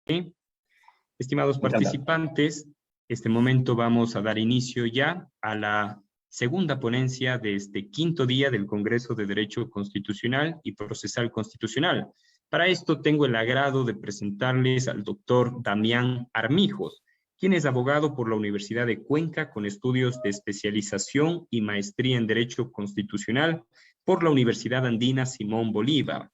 Estimados Encantado. participantes, este momento vamos a dar inicio ya a la segunda ponencia de este quinto día del Congreso de Derecho Constitucional y Procesal Constitucional. Para esto tengo el agrado de presentarles al doctor Damián Armijos, quien es abogado por la Universidad de Cuenca con estudios de especialización y maestría en Derecho Constitucional por la Universidad Andina Simón Bolívar.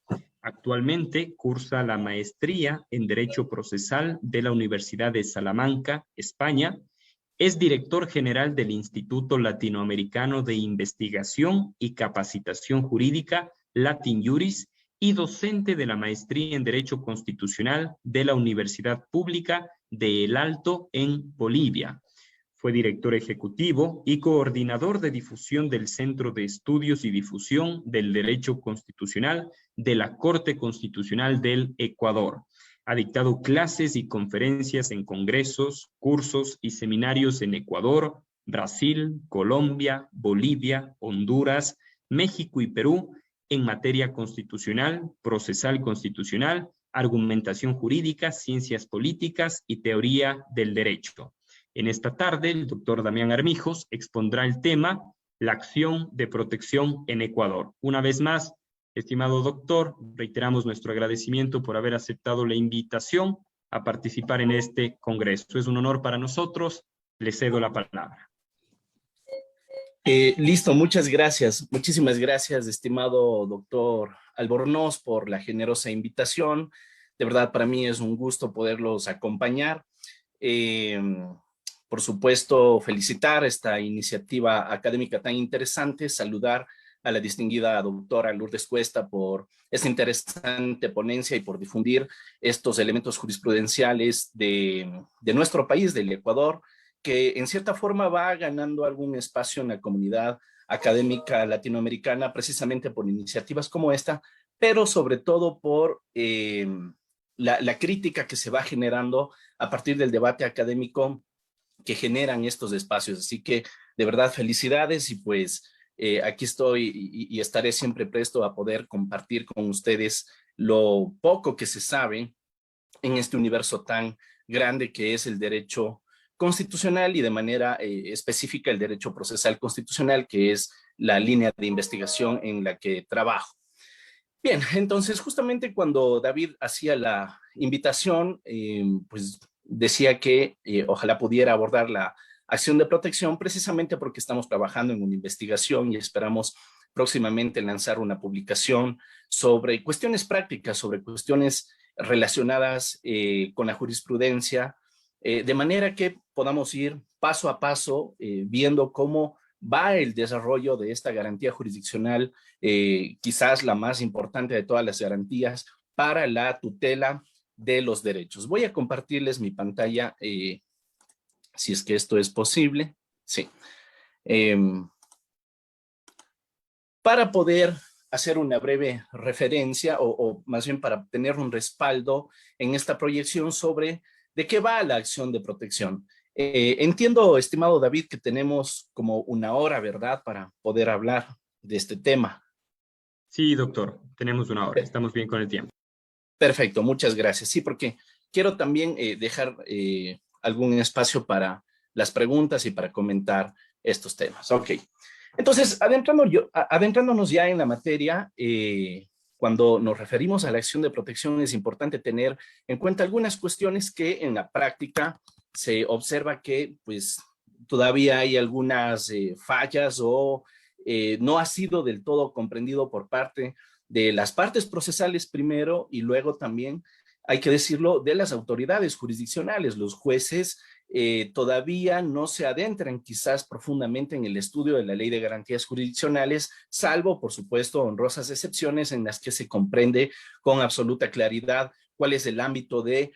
Actualmente cursa la maestría en Derecho Procesal de la Universidad de Salamanca, España. Es director general del Instituto Latinoamericano de Investigación y Capacitación Jurídica, Latin Juris, y docente de la maestría en Derecho Constitucional de la Universidad Pública de El Alto en Bolivia. Fue director ejecutivo y coordinador de difusión del Centro de Estudios y Difusión del Derecho Constitucional de la Corte Constitucional del Ecuador. Ha dictado clases y conferencias en congresos, cursos y seminarios en Ecuador, Brasil, Colombia, Bolivia, Honduras, México y Perú en materia constitucional, procesal constitucional, argumentación jurídica, ciencias políticas y teoría del derecho. En esta tarde, el doctor Damián Armijos expondrá el tema la acción de protección en Ecuador. Una vez más, estimado doctor, reiteramos nuestro agradecimiento por haber aceptado la invitación a participar en este congreso. Es un honor para nosotros. Le cedo la palabra. Listo, muchas gracias. Muchísimas gracias, estimado doctor Albornoz, por la generosa invitación. De verdad, para mí es un gusto poderlos acompañar. Por supuesto, felicitar esta iniciativa académica tan interesante, saludar a la distinguida doctora Lourdes Cuesta por esta interesante ponencia y por difundir estos elementos jurisprudenciales de nuestro país, del Ecuador, que en cierta forma va ganando algún espacio en la comunidad académica latinoamericana precisamente por iniciativas como esta, pero sobre todo por la crítica que se va generando a partir del debate académico que generan estos espacios. Así que de verdad felicidades y pues aquí estoy y estaré siempre presto a poder compartir con ustedes lo poco que se sabe en este universo tan grande que es el derecho constitucional y de manera específica el derecho procesal constitucional, que es la línea de investigación en la que trabajo. Bien, entonces justamente cuando David hacía la invitación, pues decía que ojalá pudiera abordar la acción de protección precisamente porque estamos trabajando en una investigación y esperamos próximamente lanzar una publicación sobre cuestiones prácticas, sobre cuestiones relacionadas con la jurisprudencia, de manera que podamos ir paso a paso viendo cómo va el desarrollo de esta garantía jurisdiccional, quizás la más importante de todas las garantías para la tutela de los derechos. Voy a compartirles mi pantalla, si es que esto es posible. Sí. Para poder hacer una breve referencia, o más bien para tener un respaldo en esta proyección sobre de qué va la acción de protección. Entiendo, estimado David, que tenemos como una hora, ¿verdad?, para poder hablar de este tema. Sí, doctor, tenemos una hora. Estamos bien con el tiempo. Perfecto, muchas gracias. Sí, porque quiero también dejar algún espacio para las preguntas y para comentar estos temas. Ok, entonces, adentrándonos ya en la materia, cuando nos referimos a la acción de protección es importante tener en cuenta algunas cuestiones que en la práctica se observa que pues todavía hay algunas fallas o no ha sido del todo comprendido por parte de las partes procesales primero y luego también, hay que decirlo, de las autoridades jurisdiccionales. Los jueces todavía no se adentran quizás profundamente en el estudio de la Ley de Garantías Jurisdiccionales, salvo, por supuesto, honrosas excepciones en las que se comprende con absoluta claridad cuál es el ámbito de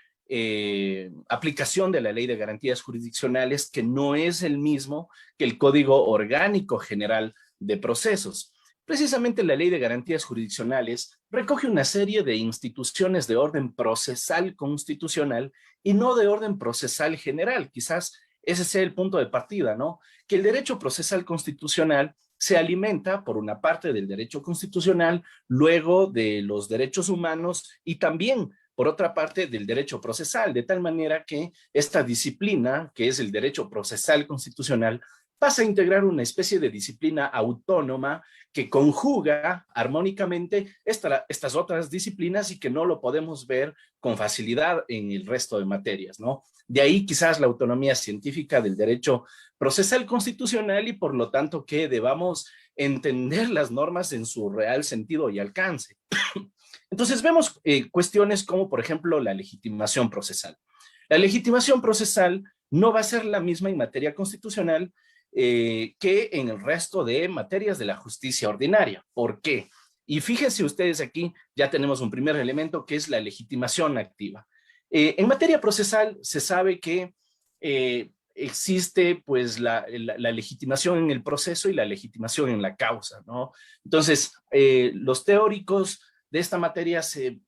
aplicación de la Ley de Garantías Jurisdiccionales, que no es el mismo que el Código Orgánico General de Procesos. Precisamente la Ley de Garantías Jurisdiccionales recoge una serie de instituciones de orden procesal constitucional y no de orden procesal general. Quizás ese sea el punto de partida, ¿no? Que el derecho procesal constitucional se alimenta por una parte del derecho constitucional, luego de los derechos humanos y también por otra parte, del derecho procesal, de tal manera que esta disciplina, que es el derecho procesal constitucional, pasa a integrar una especie de disciplina autónoma que conjuga armónicamente estas otras disciplinas y que no lo podemos ver con facilidad en el resto de materias, ¿no? De ahí quizás la autonomía científica del derecho procesal constitucional y por lo tanto que debamos entender las normas en su real sentido y alcance. Entonces vemos cuestiones como, por ejemplo, la legitimación procesal. La legitimación procesal no va a ser la misma en materia constitucional que en el resto de materias de la justicia ordinaria. ¿Por qué? Y fíjense ustedes aquí, ya tenemos un primer elemento que es la legitimación activa. En materia procesal se sabe que existe pues la legitimación en el proceso y la legitimación en la causa, ¿no? Entonces, los teóricos de esta materia se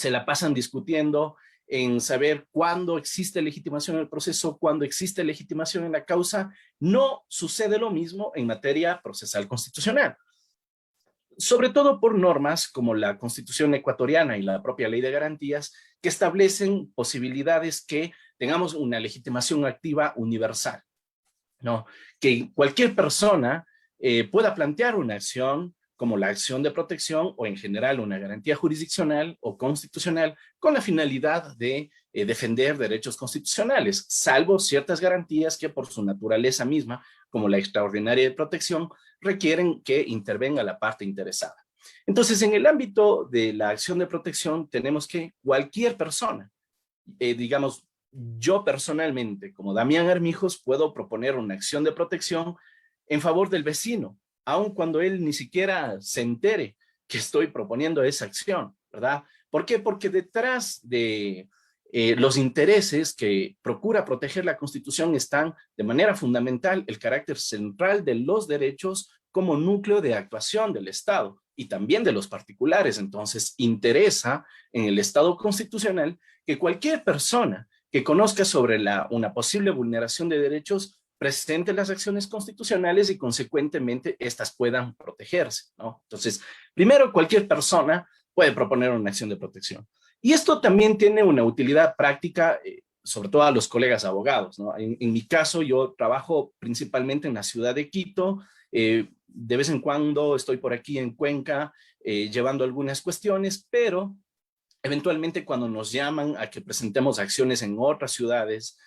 la pasan discutiendo en saber cuándo existe legitimación en el proceso, cuándo existe legitimación en la causa. No sucede lo mismo en materia procesal constitucional. Sobre todo por normas como la Constitución ecuatoriana y la propia Ley de Garantías, que establecen posibilidades que tengamos una legitimación activa universal, ¿no? Que cualquier persona pueda plantear una acción como la acción de protección o en general una garantía jurisdiccional o constitucional con la finalidad de defender derechos constitucionales, salvo ciertas garantías que por su naturaleza misma, como la extraordinaria de protección, requieren que intervenga la parte interesada. Entonces, en el ámbito de la acción de protección, tenemos que cualquier persona, digamos, yo personalmente, como Damián Armijos, puedo proponer una acción de protección en favor del vecino, aun cuando él ni siquiera se entere que estoy proponiendo esa acción, ¿verdad? ¿Por qué? Porque detrás de los intereses que procura proteger la Constitución están de manera fundamental el carácter central de los derechos como núcleo de actuación del Estado y también de los particulares. Entonces, interesa en el Estado constitucional que cualquier persona que conozca sobre una posible vulneración de derechos presente las acciones constitucionales y consecuentemente estas puedan protegerse, ¿no? Entonces, primero, cualquier persona puede proponer una acción de protección. Y esto también tiene una utilidad práctica, sobre todo a los colegas abogados, ¿no? En mi caso, yo trabajo principalmente en la ciudad de Quito. De vez en cuando estoy por aquí en Cuenca llevando algunas cuestiones, pero eventualmente cuando nos llaman a que presentemos acciones en otras ciudades,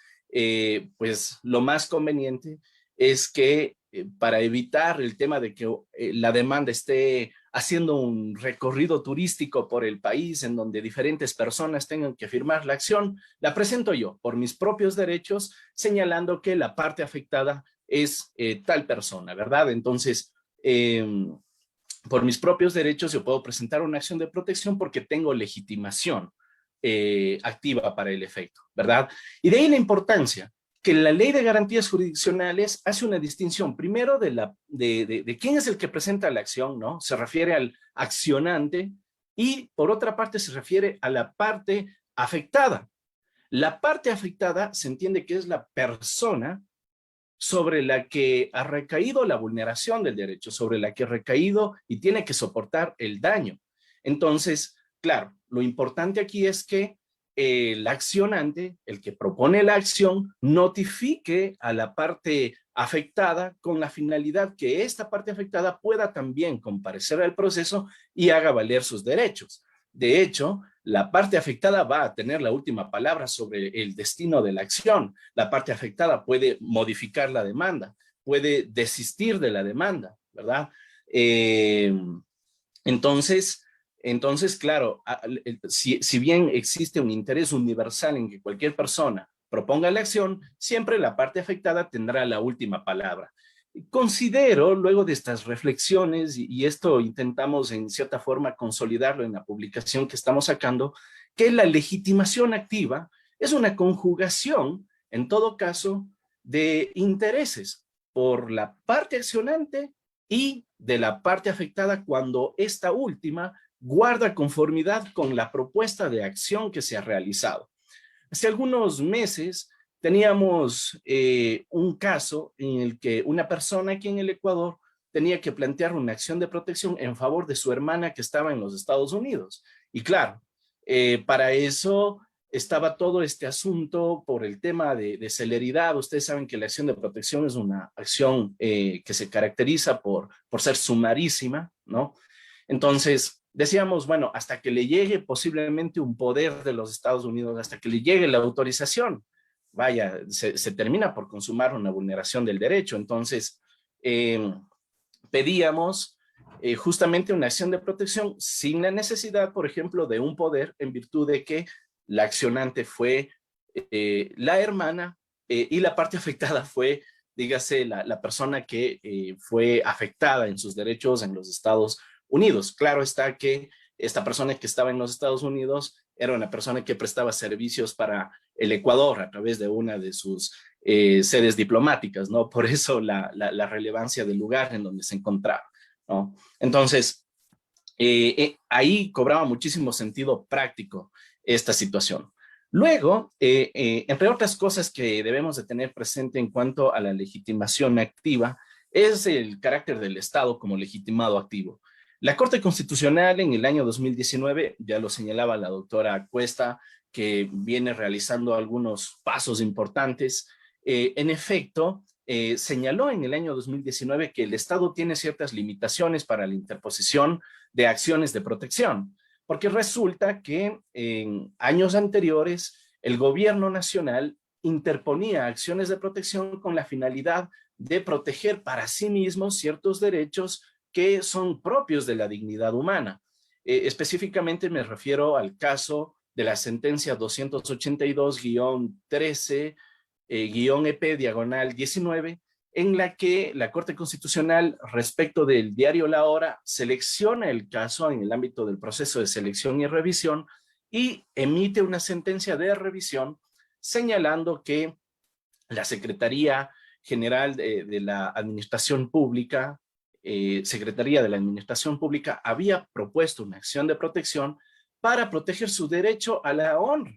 pues lo más conveniente es que para evitar el tema de que la demanda esté haciendo un recorrido turístico por el país en donde diferentes personas tengan que firmar la acción, la presento yo por mis propios derechos, señalando que la parte afectada es tal persona, ¿verdad? Entonces, por mis propios derechos yo puedo presentar una acción de protección porque tengo legitimación activa para el efecto, ¿verdad? Y de ahí la importancia que la Ley de Garantías Jurisdiccionales hace una distinción, primero de quién es el que presenta la acción, ¿no? Se refiere al accionante y por otra parte se refiere a la parte afectada. La parte afectada se entiende que es la persona sobre la que ha recaído la vulneración del derecho, sobre la que ha recaído y tiene que soportar el daño. Entonces, claro, lo importante aquí es que el accionante, el que propone la acción, notifique a la parte afectada con la finalidad que esta parte afectada pueda también comparecer al proceso y haga valer sus derechos. De hecho, la parte afectada va a tener la última palabra sobre el destino de la acción. La parte afectada puede modificar la demanda, puede desistir de la demanda, ¿verdad? Entonces, claro, si bien existe un interés universal en que cualquier persona proponga la acción, siempre la parte afectada tendrá la última palabra. Considero, luego de estas reflexiones, y esto intentamos en cierta forma consolidarlo en la publicación que estamos sacando, que la legitimación activa es una conjugación, en todo caso, de intereses por la parte accionante y de la parte afectada cuando esta última guarda conformidad con la propuesta de acción que se ha realizado. Hace algunos meses teníamos un caso en el que una persona aquí en el Ecuador tenía que plantear una acción de protección en favor de su hermana que estaba en los Estados Unidos. Y claro, Para eso estaba todo este asunto por el tema de celeridad. Ustedes saben que la acción de protección es una acción que se caracteriza por ser sumarísima, ¿no? Entonces, decíamos, bueno, hasta que le llegue posiblemente un poder de los Estados Unidos, hasta que le llegue la autorización, vaya, se termina por consumar una vulneración del derecho. Entonces, pedíamos justamente una acción de protección sin la necesidad, por ejemplo, de un poder en virtud de que la accionante fue la hermana y la parte afectada fue, dígase, la persona que fue afectada en sus derechos en los Estados Unidos. Claro está que esta persona que estaba en los Estados Unidos era una persona que prestaba servicios para el Ecuador a través de una de sus sedes diplomáticas, ¿no? Por eso la relevancia del lugar en donde se encontraba, ¿no? Entonces, ahí cobraba muchísimo sentido práctico esta situación. Luego, entre otras cosas que debemos de tener presente en cuanto a la legitimación activa, es el carácter del Estado como legitimado activo. La Corte Constitucional en el año 2019, ya lo señalaba la doctora Cuesta, que viene realizando algunos pasos importantes, en efecto, señaló en el año 2019 que el Estado tiene ciertas limitaciones para la interposición de acciones de protección, porque resulta que en años anteriores el gobierno nacional interponía acciones de protección con la finalidad de proteger para sí mismo ciertos derechos que son propios de la dignidad humana. Específicamente me refiero al caso de la sentencia 282-13-EP/19, en la que la Corte Constitucional, respecto del diario La Hora, selecciona el caso en el ámbito del proceso de selección y revisión y emite una sentencia de revisión señalando que la Secretaría General de la Administración Pública, Secretaría de la Administración Pública, había propuesto una acción de protección para proteger su derecho a la honra,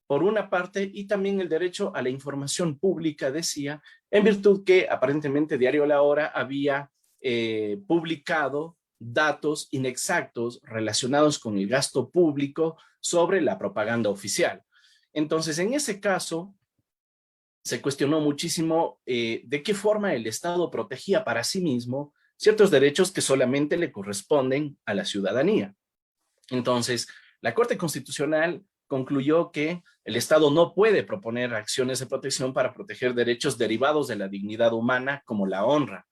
por una parte, y también el derecho a la información pública, decía, en virtud que aparentemente Diario La Hora había publicado datos inexactos relacionados con el gasto público sobre la propaganda oficial. Entonces, en ese caso, se cuestionó muchísimo de qué forma el Estado protegía para sí mismo ciertos derechos que solamente le corresponden a la ciudadanía. Entonces, la Corte Constitucional concluyó que el Estado no puede proponer acciones de protección para proteger derechos derivados de la dignidad humana como la honra,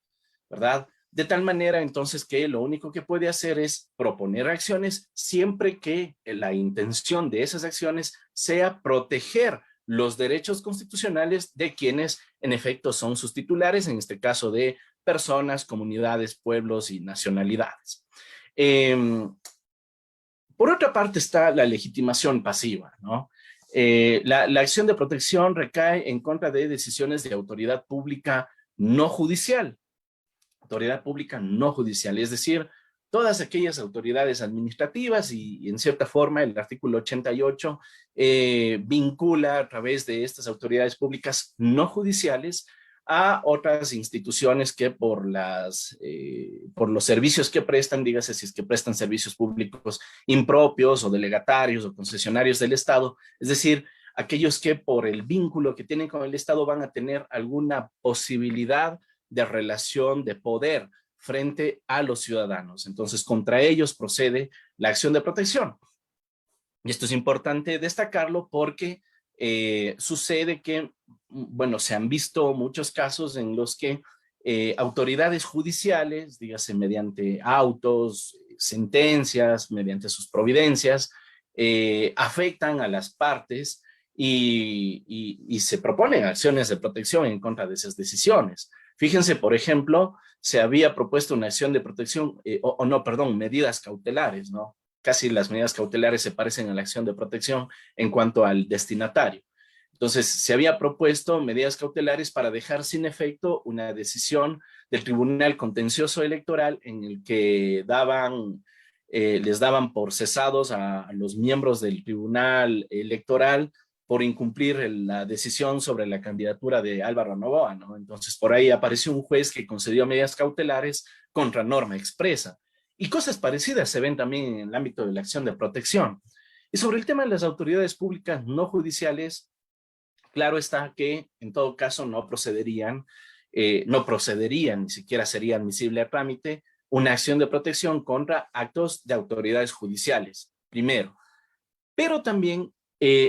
¿verdad? De tal manera, entonces, que lo único que puede hacer es proponer acciones siempre que la intención de esas acciones sea proteger los derechos constitucionales de quienes, en efecto, son sus titulares, en este caso de personas, comunidades, pueblos y nacionalidades. Por otra parte está la legitimación pasiva, ¿no? La acción de protección recae en contra de decisiones de autoridad pública no judicial. Autoridad pública no judicial, es decir, todas aquellas autoridades administrativas y en cierta forma el artículo 88 vincula a través de estas autoridades públicas no judiciales a otras instituciones que por los servicios que prestan, dígase si es que prestan servicios públicos impropios o delegatarios o concesionarios del Estado, es decir, aquellos que por el vínculo que tienen con el Estado van a tener alguna posibilidad de relación de poder frente a los ciudadanos. Entonces, contra ellos procede la acción de protección. Y esto es importante destacarlo porque sucede que, bueno, se han visto muchos casos en los que autoridades judiciales, dígase mediante autos, sentencias, mediante sus providencias, afectan a las partes y se proponen acciones de protección en contra de esas decisiones. Fíjense, por ejemplo, se había propuesto una acción de protección, medidas cautelares, ¿no? Casi las medidas cautelares se parecen a la acción de protección en cuanto al destinatario. Entonces, se había propuesto medidas cautelares para dejar sin efecto una decisión del Tribunal Contencioso Electoral en el que les daban por cesados a los miembros del Tribunal Electoral por incumplir la decisión sobre la candidatura de Álvaro Noboa, ¿no? Entonces, por ahí apareció un juez que concedió medidas cautelares contra norma expresa. Y cosas parecidas se ven también en el ámbito de la acción de protección. Y sobre el tema de las autoridades públicas no judiciales, claro está que en todo caso no procederían, ni siquiera sería admisible a trámite una acción de protección contra actos de autoridades judiciales, primero. Pero también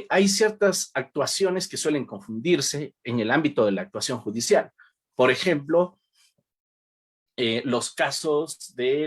hay ciertas actuaciones que suelen confundirse en el ámbito de la actuación judicial. Por ejemplo, los casos de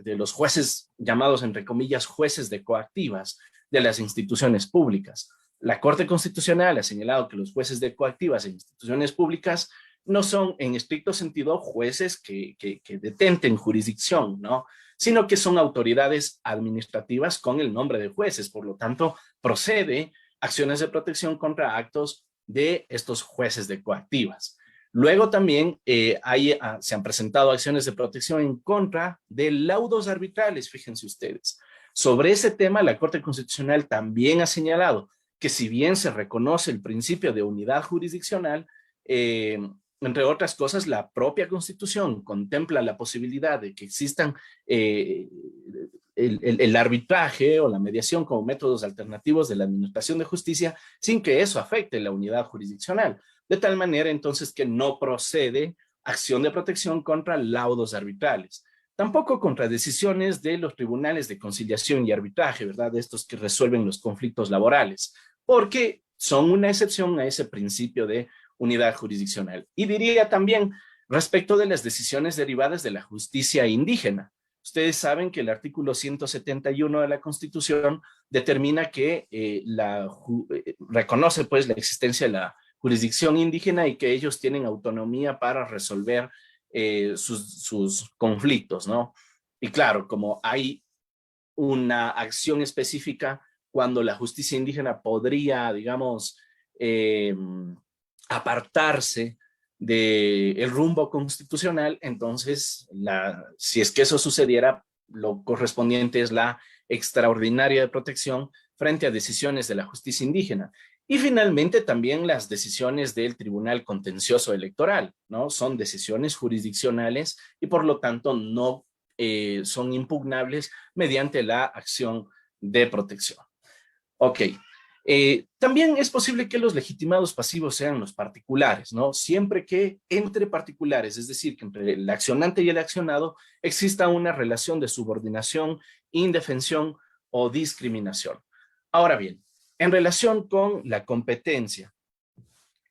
los jueces llamados, entre comillas, jueces de coactivas de las instituciones públicas. La Corte Constitucional ha señalado que los jueces de coactivas en instituciones públicas no son en estricto sentido jueces que detenten jurisdicción, ¿no? Sino que son autoridades administrativas con el nombre de jueces. Por lo tanto, procede acciones de protección contra actos de estos jueces de coactivas. Luego también se han presentado acciones de protección en contra de laudos arbitrales, fíjense ustedes. Sobre ese tema, la Corte Constitucional también ha señalado que si bien se reconoce el principio de unidad jurisdiccional, entre otras cosas, la propia Constitución contempla la posibilidad de que existan el arbitraje o la mediación como métodos alternativos de la administración de justicia sin que eso afecte la unidad jurisdiccional. De tal manera, entonces, que no procede acción de protección contra laudos arbitrales. Tampoco contra decisiones de los tribunales de conciliación y arbitraje, ¿verdad? De estos que resuelven los conflictos laborales, porque son una excepción a ese principio de unidad jurisdiccional. Y diría también respecto de las decisiones derivadas de la justicia indígena. Ustedes saben que el artículo 171 de la Constitución determina que reconoce pues la existencia de la jurisdicción indígena y que ellos tienen autonomía para resolver sus conflictos, ¿no? Y claro, como hay una acción específica cuando la justicia indígena podría, digamos, apartarse del rumbo constitucional, entonces, si es que eso sucediera, lo correspondiente es la extraordinaria de protección frente a decisiones de la justicia indígena. Y finalmente también las decisiones del Tribunal Contencioso Electoral, ¿no? Son decisiones jurisdiccionales y por lo tanto no son impugnables mediante la acción de protección. Ok. También es posible que los legitimados pasivos sean los particulares, ¿no? Siempre que entre particulares, es decir, que entre el accionante y el accionado exista una relación de subordinación, indefensión o discriminación. Ahora bien, en relación con la competencia,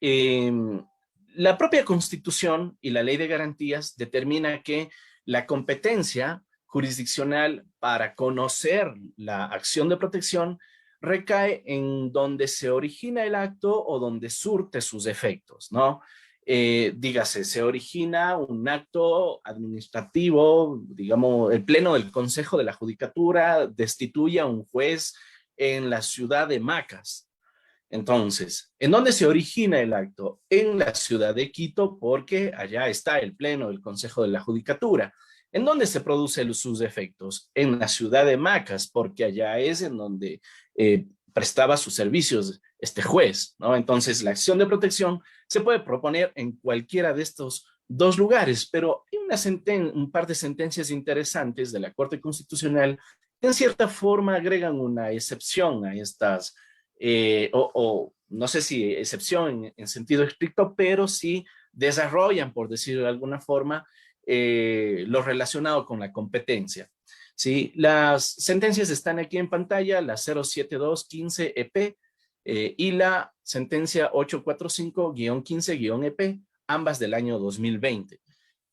la propia Constitución y la Ley de Garantías determina que la competencia jurisdiccional para conocer la acción de protección recae en donde se origina el acto o donde surte sus efectos, ¿no? Dígase, se origina un acto administrativo, digamos, el Pleno del Consejo de la Judicatura destituye a un juez en la ciudad de Macas. Entonces, ¿en dónde se origina el acto? En la ciudad de Quito, porque allá está el Pleno del Consejo de la Judicatura. ¿En dónde se producen sus efectos? En la ciudad de Macas, porque allá es en donde prestaba sus servicios este juez, ¿no? Entonces, la acción de protección se puede proponer en cualquiera de estos dos lugares, pero hay un par de sentencias interesantes de la Corte Constitucional que en cierta forma agregan una excepción a estas, o no sé si excepción en sentido estricto, pero sí desarrollan, por decirlo de alguna forma, lo relacionado con la competencia. ¿Sí? Las sentencias están aquí en pantalla, la 07215-EP y la sentencia 845-15-EP, ambas del año 2020.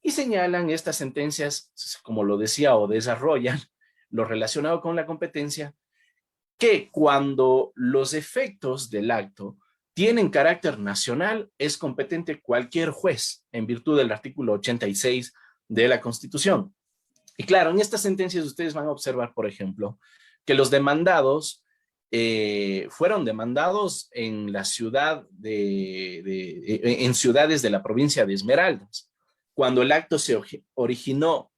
Y señalan estas sentencias, como lo decía, o desarrollan lo relacionado con la competencia, que cuando los efectos del acto tienen carácter nacional, es competente cualquier juez en virtud del artículo 86 de la Constitución. Y claro, en estas sentencias ustedes van a observar, por ejemplo, que los demandados fueron demandados en la ciudad en ciudades de la provincia de Esmeraldas, cuando el acto se originó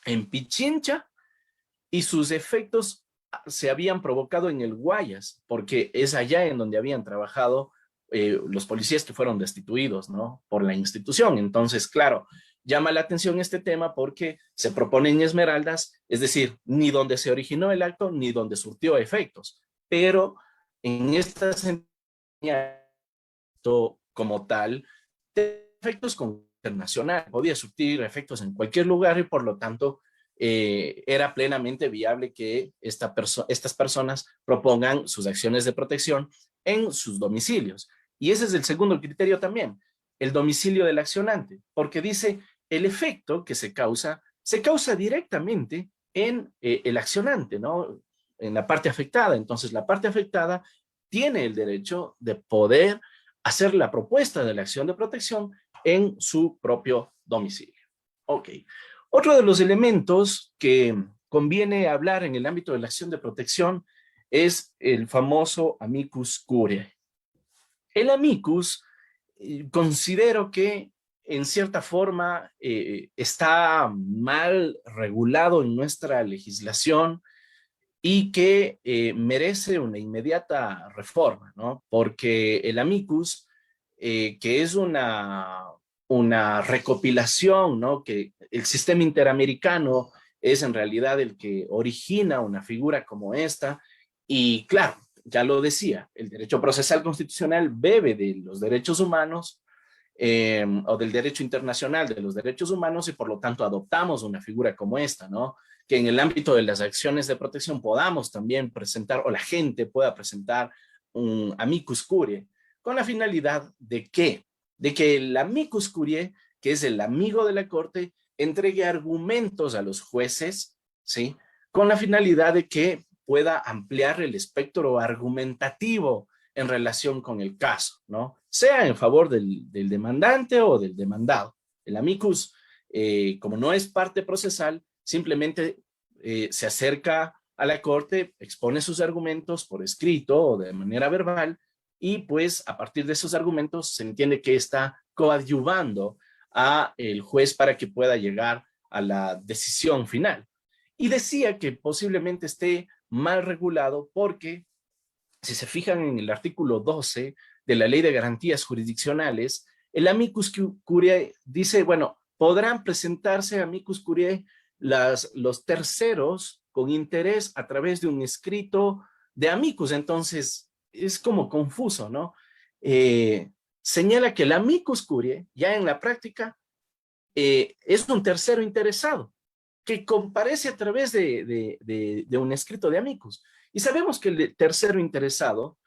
en Pichincha y sus efectos se habían provocado en el Guayas, porque es allá en donde habían trabajado los policías que fueron destituidos, ¿no? Por la institución. Entonces, claro, llama la atención este tema porque se propone en Esmeraldas, es decir, ni donde se originó el acto ni donde surtió efectos. pero en esta sentencia como tal, de efectos internacionales, podía surtir efectos en cualquier lugar y por lo tanto era plenamente viable que estas personas propongan sus acciones de protección en sus domicilios. Y ese es el segundo criterio también, el domicilio del accionante, porque dice el efecto que se causa directamente en el accionante, ¿no? En la parte afectada. Entonces, la parte afectada tiene el derecho de poder hacer la propuesta de la acción de protección en su propio domicilio. Ok. Otro de los elementos que conviene hablar en el ámbito de la acción de protección es el famoso amicus curiae. El amicus, considero que en cierta forma está mal regulado en nuestra legislación y que merece una inmediata reforma, ¿no? Porque el amicus, que es una recopilación, ¿no? Que el sistema interamericano es en realidad el que origina una figura como esta, y claro, ya lo decía, el derecho procesal constitucional bebe de los derechos humanos, o del derecho internacional de los derechos humanos, y por lo tanto adoptamos una figura como esta, ¿no? Que en el ámbito de las acciones de protección podamos también presentar, o la gente pueda presentar un amicus curiae, con la finalidad de que el amicus curiae, que es el amigo de la corte, entregue argumentos a los jueces, ¿sí? Con la finalidad de que pueda ampliar el espectro argumentativo en relación con el caso, ¿no? Sea en favor del demandante o del demandado. El amicus, como no es parte procesal, simplemente se acerca a la corte, expone sus argumentos por escrito o de manera verbal, y pues a partir de esos argumentos se entiende que está coadyuvando a el juez para que pueda llegar a la decisión final. Y decía que posiblemente esté mal regulado porque, si se fijan en el artículo 12 de la Ley de Garantías Jurisdiccionales, el amicus curiae dice, bueno, podrán presentarse amicus curiae los terceros con interés a través de un escrito de amicus. Entonces, es como confuso, ¿no? Señala que el amicus curiae, ya en la práctica, es un tercero interesado que comparece a través de un escrito de amicus. Y sabemos que el tercero interesado,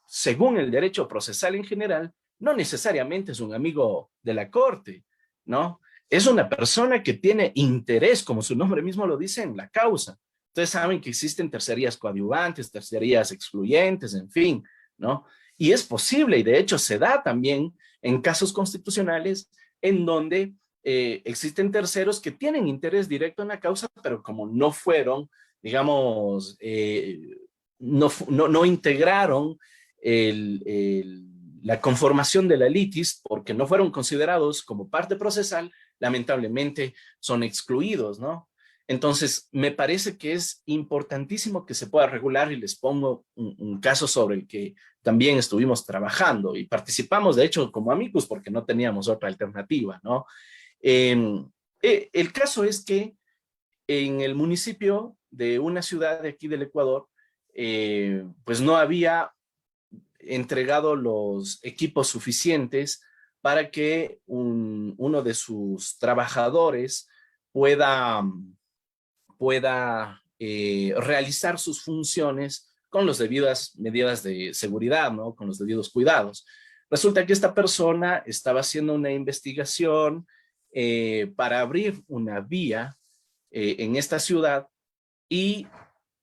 según el derecho procesal en general, no necesariamente es un amigo de la corte, ¿no? Es una persona que tiene interés, como su nombre mismo lo dice, en la causa. Ustedes saben que existen tercerías coadyuvantes, tercerías excluyentes, en fin, ¿no? Y es posible, y de hecho se da también en casos constitucionales en donde existen terceros que tienen interés directo en la causa, pero como no fueron, digamos, no integraron la conformación de la litis, porque no fueron considerados como parte procesal, lamentablemente son excluidos, ¿no? Entonces, me parece que es importantísimo que se pueda regular, y les pongo un caso sobre el que también estuvimos trabajando y participamos, de hecho, como amigos, porque no teníamos otra alternativa, ¿no? El caso es que en el municipio de una ciudad de aquí del Ecuador, pues no había entregado los equipos suficientes para que uno de sus trabajadores pueda realizar sus funciones con las debidas medidas de seguridad, ¿no? Con los debidos cuidados. Resulta que esta persona estaba haciendo una investigación para abrir una vía en esta ciudad, y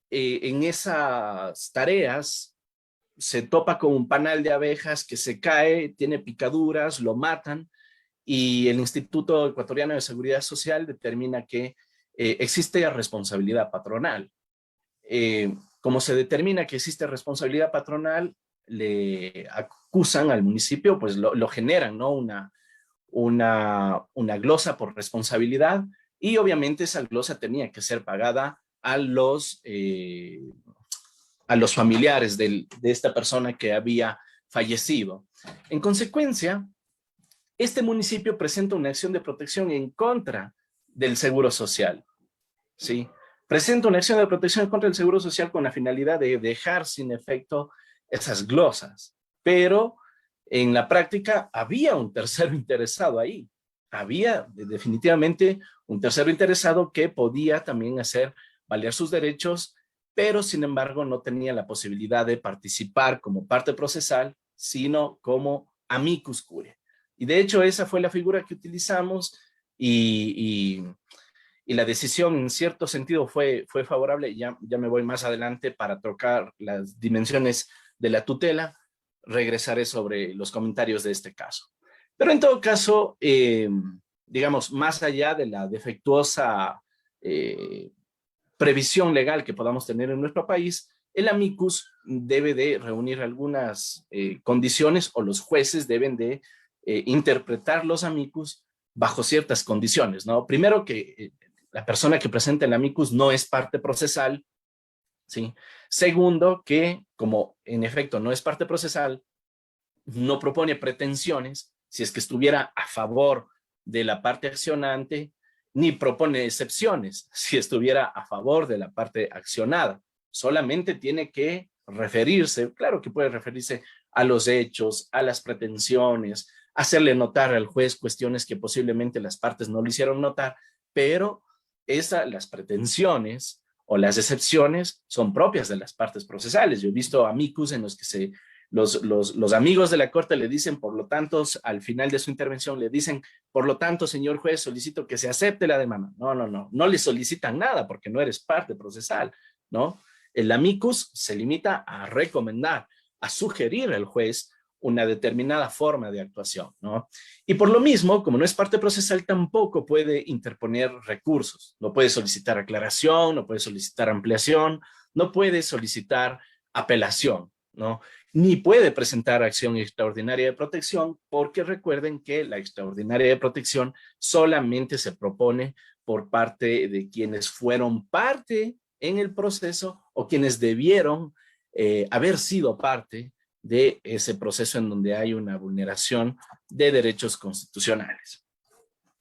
en esas tareas se topa con un panal de abejas que se cae, tiene picaduras, lo matan, y el Instituto Ecuatoriano de Seguridad Social determina que existe responsabilidad patronal. Como se determina que existe responsabilidad patronal, le acusan al municipio, pues lo generan, ¿no? Una glosa por responsabilidad, y obviamente esa glosa tenía que ser pagada a los familiares de esta persona que había fallecido. En consecuencia, este municipio presenta una acción de protección en contra del Seguro Social, ¿sí? presenta una acción de protección contra el Seguro Social con la finalidad de dejar sin efecto esas glosas. Pero en la práctica había un tercero interesado ahí. Había definitivamente un tercero interesado que podía también hacer valer sus derechos, pero sin embargo no tenía la posibilidad de participar como parte procesal, sino como amicus curiae. Y de hecho esa fue la figura que utilizamos y la decisión en cierto sentido fue favorable. Ya me voy más adelante para tocar las dimensiones de la tutela. Regresaré sobre los comentarios de este caso. Pero en todo caso, digamos, más allá de la defectuosa previsión legal que podamos tener en nuestro país, el amicus debe de reunir algunas condiciones, o los jueces deben de interpretar los amicus bajo ciertas condiciones, ¿no? Primero, que la persona que presenta el amicus no es parte procesal, ¿sí? Segundo, que como en efecto no es parte procesal, no propone pretensiones si es que estuviera a favor de la parte accionante, ni propone excepciones si estuviera a favor de la parte accionada. Solamente tiene que referirse, claro que puede referirse a los hechos, a las pretensiones, hacerle notar al juez cuestiones que posiblemente las partes no le hicieron notar, pero las pretensiones o las excepciones son propias de las partes procesales. Yo he visto amicus en los que los amigos de la corte le dicen, por lo tanto, al final de su intervención le dicen, por lo tanto, señor juez, solicito que se acepte la demanda. No le solicitan nada porque no eres parte procesal, ¿no? El amicus se limita a recomendar, a sugerir al juez una determinada forma de actuación, ¿no? Y por lo mismo, como no es parte procesal, tampoco puede interponer recursos. No puede solicitar aclaración, no puede solicitar ampliación, no puede solicitar apelación, ¿no? Ni puede presentar acción extraordinaria de protección, porque recuerden que la extraordinaria de protección solamente se propone por parte de quienes fueron parte en el proceso o quienes debieron haber sido parte de ese proceso en donde hay una vulneración de derechos constitucionales.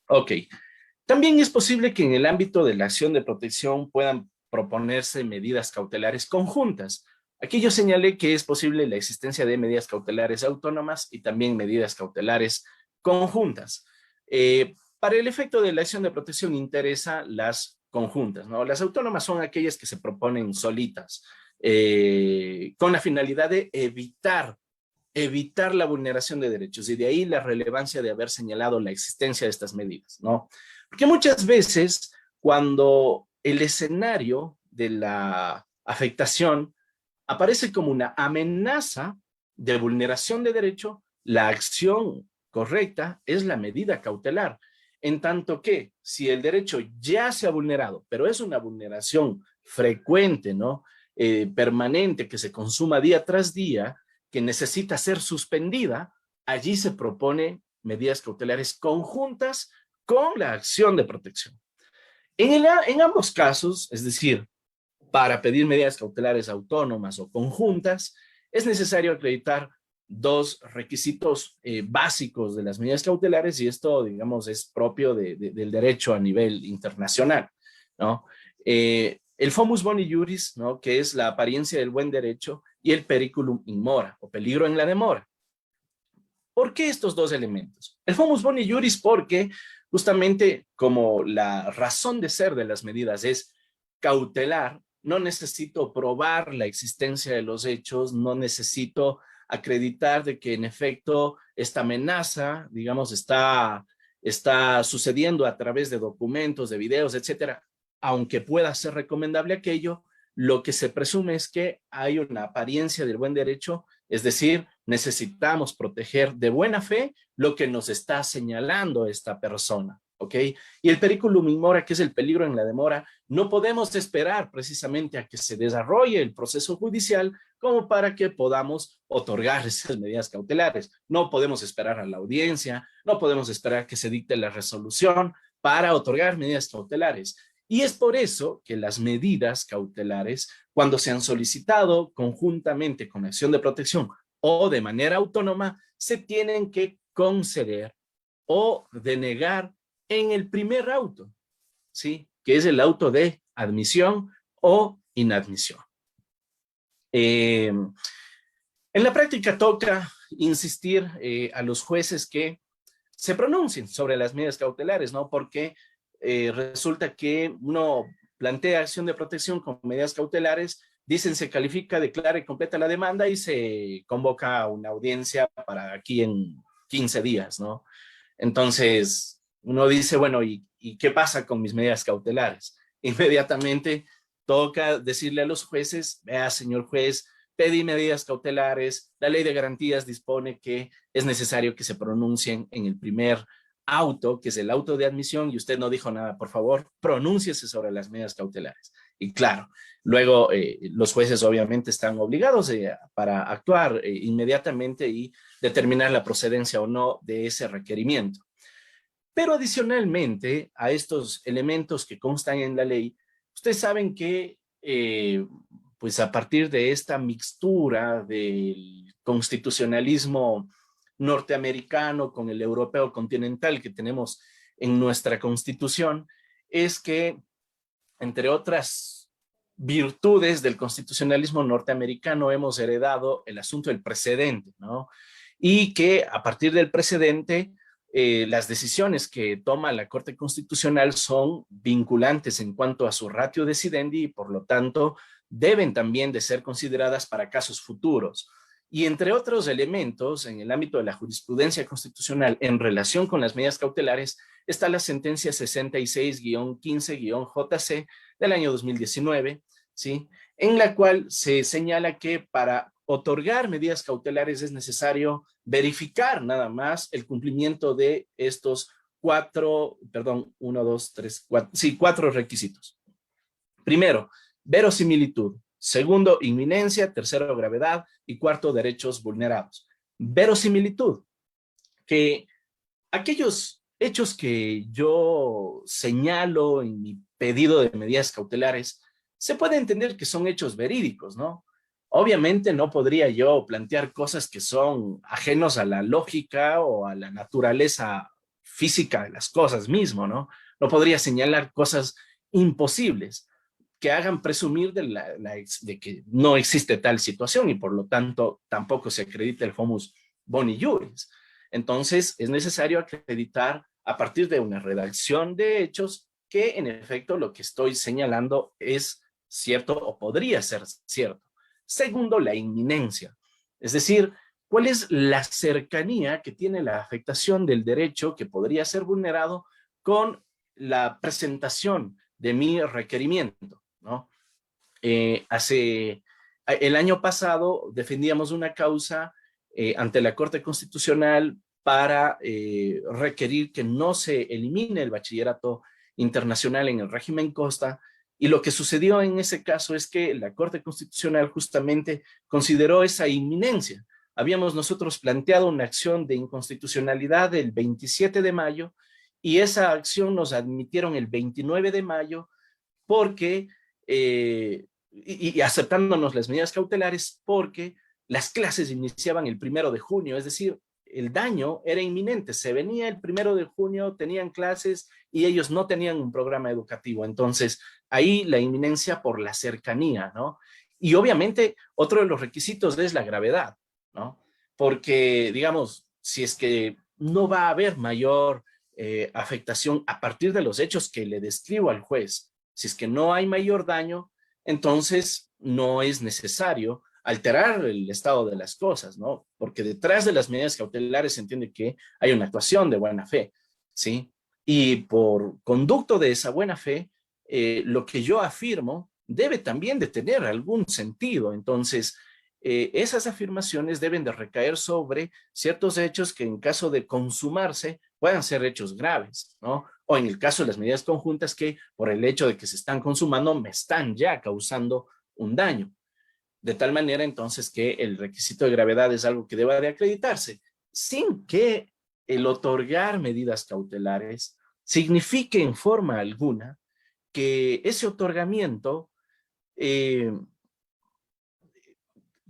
Ok. También es posible que en el ámbito de la acción de protección puedan proponerse medidas cautelares conjuntas. Aquí yo señalé que es posible la existencia de medidas cautelares autónomas y también medidas cautelares conjuntas. Para el efecto de la acción de protección interesa las conjuntas, ¿no? Las autónomas son aquellas que se proponen solitas, con la finalidad de evitar la vulneración de derechos, y de ahí la relevancia de haber señalado la existencia de estas medidas, ¿no? Porque muchas veces cuando el escenario de la afectación aparece como una amenaza de vulneración de derecho, la acción correcta es la medida cautelar, en tanto que si el derecho ya se ha vulnerado, pero es una vulneración frecuente, ¿no? Permanente, que se consuma día tras día, que necesita ser suspendida, allí se propone medidas cautelares conjuntas con la acción de protección. En ambos casos, es decir, para pedir medidas cautelares autónomas o conjuntas, es necesario acreditar dos requisitos básicos de las medidas cautelares, y esto, digamos, es propio del derecho a nivel internacional, ¿no? El fomus boni juris, ¿no? Que es la apariencia del buen derecho, y el periculum in mora, o peligro en la demora. ¿Por qué estos dos elementos? El fomus boni juris porque justamente como la razón de ser de las medidas es cautelar, no necesito probar la existencia de los hechos, no necesito acreditar de que en efecto esta amenaza, digamos, está sucediendo a través de documentos, de videos, etcétera. Aunque pueda ser recomendable aquello, lo que se presume es que hay una apariencia del buen derecho, es decir, necesitamos proteger de buena fe lo que nos está señalando esta persona, ¿ok? Y el periculum in mora, que es el peligro en la demora, no podemos esperar precisamente a que se desarrolle el proceso judicial como para que podamos otorgar esas medidas cautelares. No podemos esperar a la audiencia, no podemos esperar que se dicte la resolución para otorgar medidas cautelares. Y es por eso que las medidas cautelares, cuando se han solicitado conjuntamente con acción de protección o de manera autónoma, se tienen que conceder o denegar en el primer auto, ¿sí? Que es el auto de admisión o inadmisión. En la práctica toca insistir a los jueces que se pronuncien sobre las medidas cautelares, ¿no? Porque resulta que uno plantea acción de protección con medidas cautelares, dicen se califica, declara y completa la demanda y se convoca a una audiencia para aquí en 15 días, ¿no? Entonces, uno dice, bueno, ¿y qué pasa con mis medidas cautelares? Inmediatamente toca decirle a los jueces, vea, señor juez, pedí medidas cautelares, la ley de garantías dispone que es necesario que se pronuncien en el primer auto, que es el auto de admisión, y usted no dijo nada, por favor, pronúnciese sobre las medidas cautelares. Y claro, luego los jueces obviamente están obligados para actuar inmediatamente y determinar la procedencia o no de ese requerimiento. Pero adicionalmente a estos elementos que constan en la ley, ustedes saben que pues a partir de esta mixtura del constitucionalismo norteamericano con el europeo continental que tenemos en nuestra constitución, es que, entre otras virtudes del constitucionalismo norteamericano, hemos heredado el asunto del precedente, ¿no? Y que a partir del precedente, las decisiones que toma la Corte Constitucional son vinculantes en cuanto a su ratio decidendi y por lo tanto deben también de ser consideradas para casos futuros. Y entre otros elementos, en el ámbito de la jurisprudencia constitucional en relación con las medidas cautelares, está la sentencia 66-15-JC del año 2019, ¿sí? En la cual se señala que para otorgar medidas cautelares es necesario verificar nada más el cumplimiento de estos cuatro requisitos. Primero, verosimilitud. Segundo, inminencia. Tercero, gravedad. Y cuarto, derechos vulnerados. Verosimilitud, que aquellos hechos que yo señalo en mi pedido de medidas cautelares, se puede entender que son hechos verídicos, ¿no? Obviamente no podría yo plantear cosas que son ajenos a la lógica o a la naturaleza física de las cosas mismo, ¿no? No podría señalar cosas imposibles que hagan presumir de que no existe tal situación y por lo tanto tampoco se acredita el homus boni iuris. Entonces es necesario acreditar a partir de una redacción de hechos que en efecto lo que estoy señalando es cierto o podría ser cierto. Segundo, la inminencia, es decir, ¿cuál es la cercanía que tiene la afectación del derecho que podría ser vulnerado con la presentación de mi requerimiento, ¿no? El año pasado defendíamos una causa ante la Corte Constitucional para requerir que no se elimine el bachillerato internacional en el régimen Costa. Y lo que sucedió en ese caso es que la Corte Constitucional justamente consideró esa inminencia. Habíamos nosotros planteado una acción de inconstitucionalidad el 27 de mayo y esa acción nos admitieron el 29 de mayo porque, y aceptándonos las medidas cautelares porque las clases iniciaban el 1 de junio, es decir, el daño era inminente, se venía el 1 de junio, tenían clases y ellos no tenían un programa educativo, entonces ahí la inminencia por la cercanía, ¿no? Y obviamente otro de los requisitos es la gravedad, ¿no? Porque, digamos, si es que no va a haber mayor afectación a partir de los hechos que le describo al juez, si es que no hay mayor daño, entonces no es necesario alterar el estado de las cosas, ¿no? Porque detrás de las medidas cautelares se entiende que hay una actuación de buena fe, ¿sí? Y por conducto de esa buena fe, lo que yo afirmo debe también de tener algún sentido. Entonces, esas afirmaciones deben de recaer sobre ciertos hechos que en caso de consumarse puedan ser hechos graves, ¿no? O en el caso de las medidas conjuntas que por el hecho de que se están consumando me están ya causando un daño. De tal manera entonces que el requisito de gravedad es algo que deba de acreditarse, sin que el otorgar medidas cautelares signifique en forma alguna que ese otorgamiento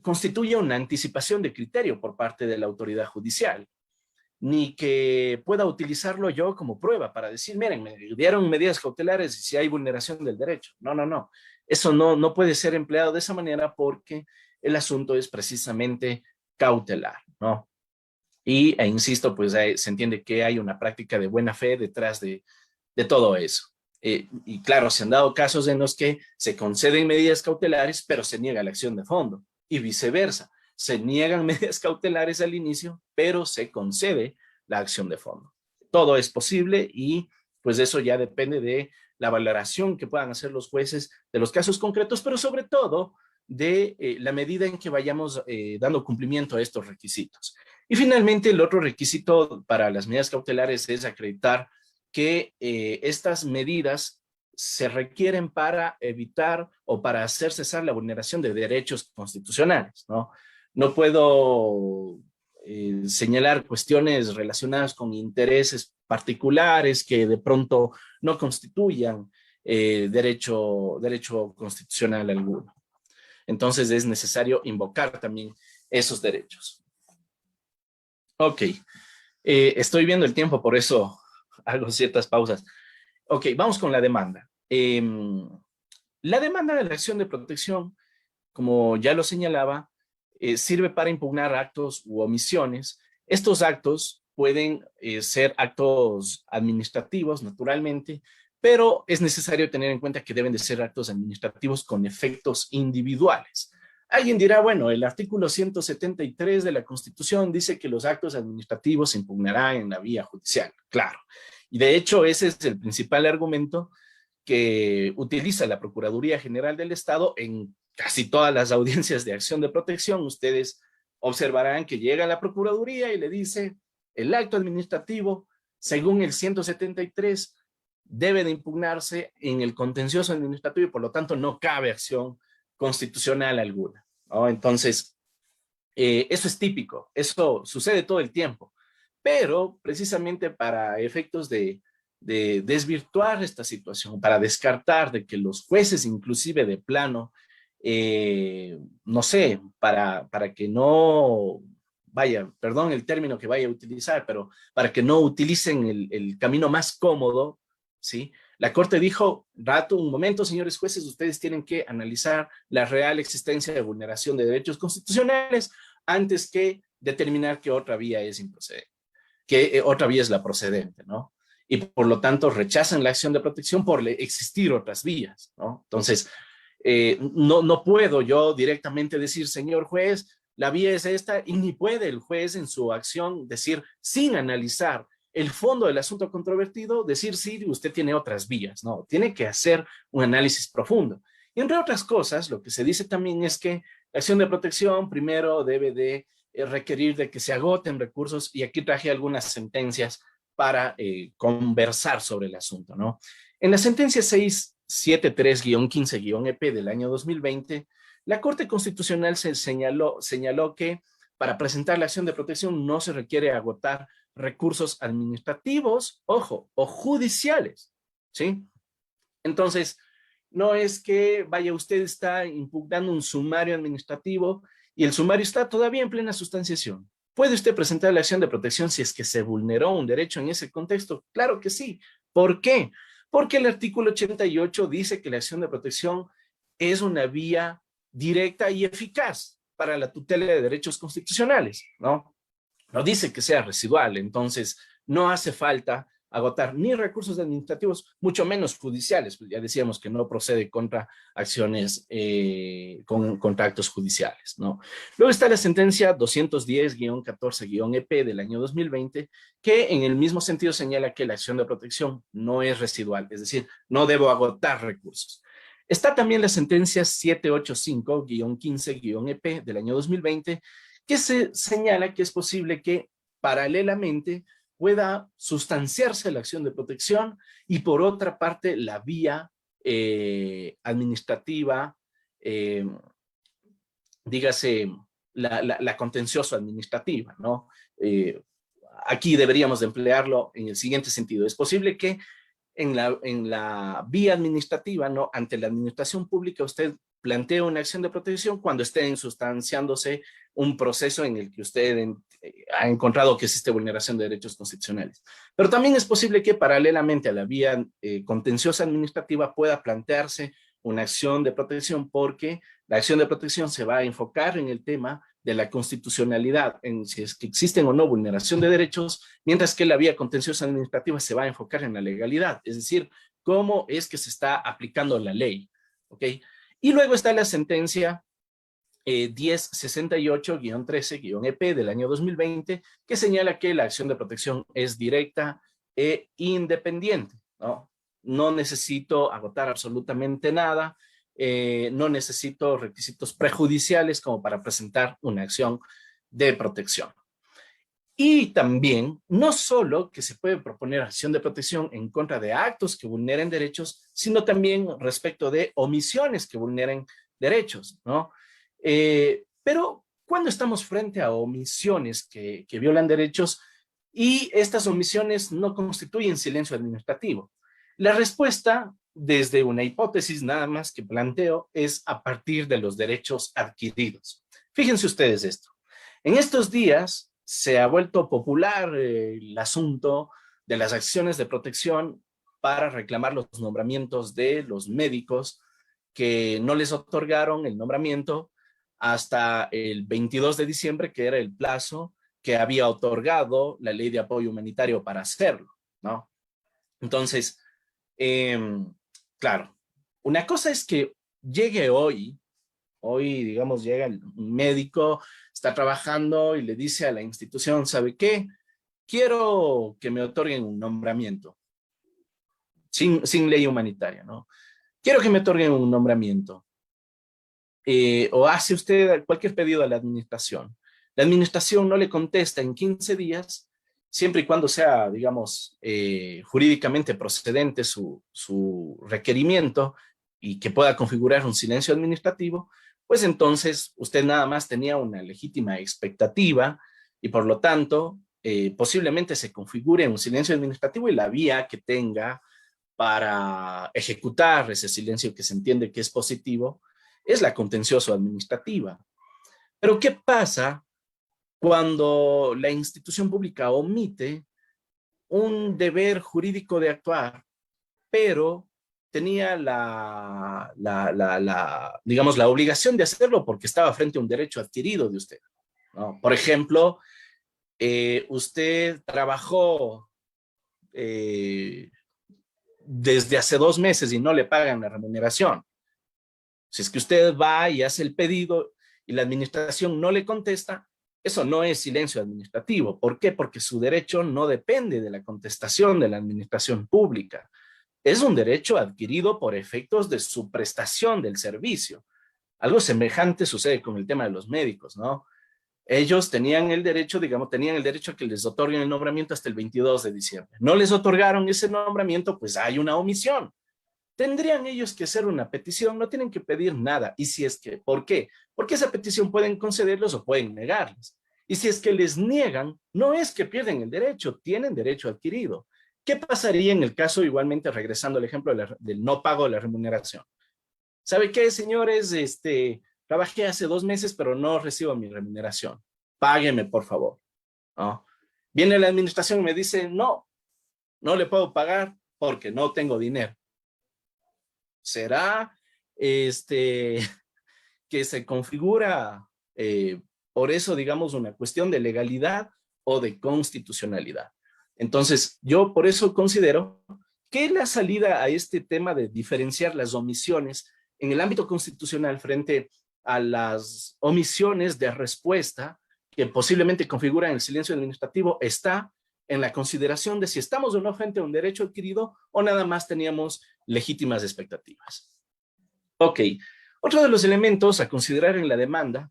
constituye una anticipación de criterio por parte de la autoridad judicial. ni que pueda utilizarlo yo como prueba para decir, miren, me dieron medidas cautelares y si hay vulneración del derecho. No, no, no. Eso no puede ser empleado de esa manera porque el asunto es precisamente cautelar, ¿no? E insisto, pues se entiende que hay una práctica de buena fe detrás de todo eso. Y claro, se han dado casos en los que se conceden medidas cautelares, pero se niega la acción de fondo y viceversa. Se niegan medidas cautelares al inicio, pero se concede la acción de fondo. Todo es posible y pues eso ya depende de la valoración que puedan hacer los jueces de los casos concretos, pero sobre todo de la medida en que vayamos dando cumplimiento a estos requisitos. Y finalmente, el otro requisito para las medidas cautelares es acreditar que estas medidas se requieren para evitar o para hacer cesar la vulneración de derechos constitucionales, ¿no? No puedo señalar cuestiones relacionadas con intereses particulares que de pronto no constituyan derecho constitucional alguno. Entonces es necesario invocar también esos derechos. Ok, estoy viendo el tiempo, por eso hago ciertas pausas. Ok, vamos con la demanda. La demanda de la acción de protección, como ya lo señalaba, sirve para impugnar actos u omisiones. Estos actos pueden ser actos administrativos, naturalmente, pero es necesario tener en cuenta que deben de ser actos administrativos con efectos individuales. Alguien dirá, bueno, el artículo 173 de la Constitución dice que los actos administrativos se impugnarán en la vía judicial. Claro. Y de hecho, ese es el principal argumento que utiliza la Procuraduría General del Estado en casi todas las audiencias de acción de protección. Ustedes observarán que llega a la Procuraduría y le dice, el acto administrativo, según el 173, debe de impugnarse en el contencioso administrativo y por lo tanto no cabe acción constitucional alguna, ¿no? Entonces, eso es típico, eso sucede todo el tiempo, pero precisamente para efectos de desvirtuar esta situación, para descartar de que los jueces inclusive de plano, no sé, para que no vaya, perdón el término que vaya a utilizar, pero para que no utilicen el camino más cómodo, ¿sí? La Corte dijo, un momento, señores jueces, ustedes tienen que analizar la real existencia de vulneración de derechos constitucionales antes que determinar que otra vía es improcedente, que otra vía es la procedente, ¿no? Y por lo tanto rechazan la acción de protección por existir otras vías, ¿no? Entonces, no puedo yo directamente decir, señor juez, la vía es esta, y ni puede el juez en su acción decir, sin analizar el fondo del asunto controvertido, decir sí, usted tiene otras vías, ¿no? Tiene que hacer un análisis profundo. Y entre otras cosas, lo que se dice también es que la acción de protección primero debe de requerir de que se agoten recursos, y aquí traje algunas sentencias para conversar sobre el asunto, ¿no? En la sentencia 673-15-EP del año 2020, la Corte Constitucional señaló que para presentar la acción de protección no se requiere agotar recursos administrativos, ojo, o judiciales, ¿sí? Entonces, no es que, vaya, usted está impugnando un sumario administrativo y el sumario está todavía en plena sustanciación. ¿Puede usted presentar la acción de protección si es que se vulneró un derecho en ese contexto? Claro que sí. ¿Por qué? Porque el artículo 88 dice que la acción de protección es una vía directa y eficaz para la tutela de derechos constitucionales, ¿no? No dice que sea residual, entonces no hace falta agotar ni recursos administrativos, mucho menos judiciales, pues ya decíamos que no procede contra acciones, contra actos judiciales, ¿no? Luego está la sentencia 210-14-EP del año 2020, que en el mismo sentido señala que la acción de protección no es residual, es decir, no debo agotar recursos. Está también la sentencia 785-15-EP del año 2020, que se señala que es posible que paralelamente pueda sustanciarse la acción de protección y por otra parte la vía administrativa, dígase la contencioso administrativa, ¿no? Aquí deberíamos de emplearlo en el siguiente sentido. Es posible que en la vía administrativa, ¿no? Ante la administración pública, usted plantea una acción de protección cuando esté sustanciándose un proceso en el que usted ha encontrado que existe vulneración de derechos constitucionales. Pero también es posible que paralelamente a la vía contenciosa administrativa pueda plantearse una acción de protección, porque la acción de protección se va a enfocar en el tema de la constitucionalidad, en si es que existen o no vulneración de derechos, mientras que la vía contenciosa administrativa se va a enfocar en la legalidad, es decir, cómo es que se está aplicando la ley. ¿Ok? Y luego está la sentencia 1068-13-EP del año 2020, que señala que la acción de protección es directa e independiente, ¿no? No necesito agotar absolutamente nada, no necesito requisitos prejudiciales como para presentar una acción de protección. Y también, no solo que se puede proponer acción de protección en contra de actos que vulneren derechos, sino también respecto de omisiones que vulneren derechos, ¿no? Pero cuando estamos frente a omisiones que violan derechos y estas omisiones no constituyen silencio administrativo, la respuesta, desde una hipótesis nada más que planteo, es a partir de los derechos adquiridos. Fíjense ustedes esto. En estos días se ha vuelto popular el asunto de las acciones de protección para reclamar los nombramientos de los médicos que no les otorgaron el nombramiento hasta el 22 de diciembre, que era el plazo que había otorgado la ley de apoyo humanitario para hacerlo, ¿no? Entonces, claro, una cosa es que llegue hoy, digamos, llega el médico, está trabajando y le dice a la institución, ¿sabe qué? Quiero que me otorguen un nombramiento, sin ley humanitaria, ¿no? Quiero que me otorguen un nombramiento. O hace usted cualquier pedido a la administración. La administración no le contesta en 15 días, siempre y cuando sea, digamos, jurídicamente procedente su requerimiento y que pueda configurar un silencio administrativo, pues entonces usted nada más tenía una legítima expectativa y por lo tanto posiblemente se configure un silencio administrativo y la vía que tenga para ejecutar ese silencio que se entiende que es positivo es la contencioso administrativa. Pero ¿qué pasa cuando la institución pública omite un deber jurídico de actuar, pero tenía digamos, la obligación de hacerlo porque estaba frente a un derecho adquirido de usted, ¿no? Por ejemplo, usted trabajó desde hace 2 meses y no le pagan la remuneración. Si es que usted va y hace el pedido y la administración no le contesta, eso no es silencio administrativo. ¿Por qué? Porque su derecho no depende de la contestación de la administración pública. Es un derecho adquirido por efectos de su prestación del servicio. Algo semejante sucede con el tema de los médicos, ¿no? Ellos tenían el derecho, digamos, tenían el derecho a que les otorguen el nombramiento hasta el 22 de diciembre. No les otorgaron ese nombramiento, pues hay una omisión. Tendrían ellos que hacer una petición, no tienen que pedir nada. Y si es que, ¿por qué? Porque esa petición pueden concederlos o pueden negarles. Y si es que les niegan, no es que pierden el derecho, tienen derecho adquirido. ¿Qué pasaría en el caso, igualmente, regresando al ejemplo del no pago de la remuneración? ¿Sabe qué, señores? Trabajé hace 2 meses, pero no recibo mi remuneración. Págueme, por favor, ¿no? Viene la administración y me dice, no le puedo pagar porque no tengo dinero. ¿Será que se configura por eso, digamos, una cuestión de legalidad o de constitucionalidad? Entonces, yo por eso considero que la salida a este tema de diferenciar las omisiones en el ámbito constitucional frente a las omisiones de respuesta que posiblemente configuran el silencio administrativo está en la consideración de si estamos o no frente a un derecho adquirido o nada más teníamos legítimas expectativas. Ok, otro de los elementos a considerar en la demanda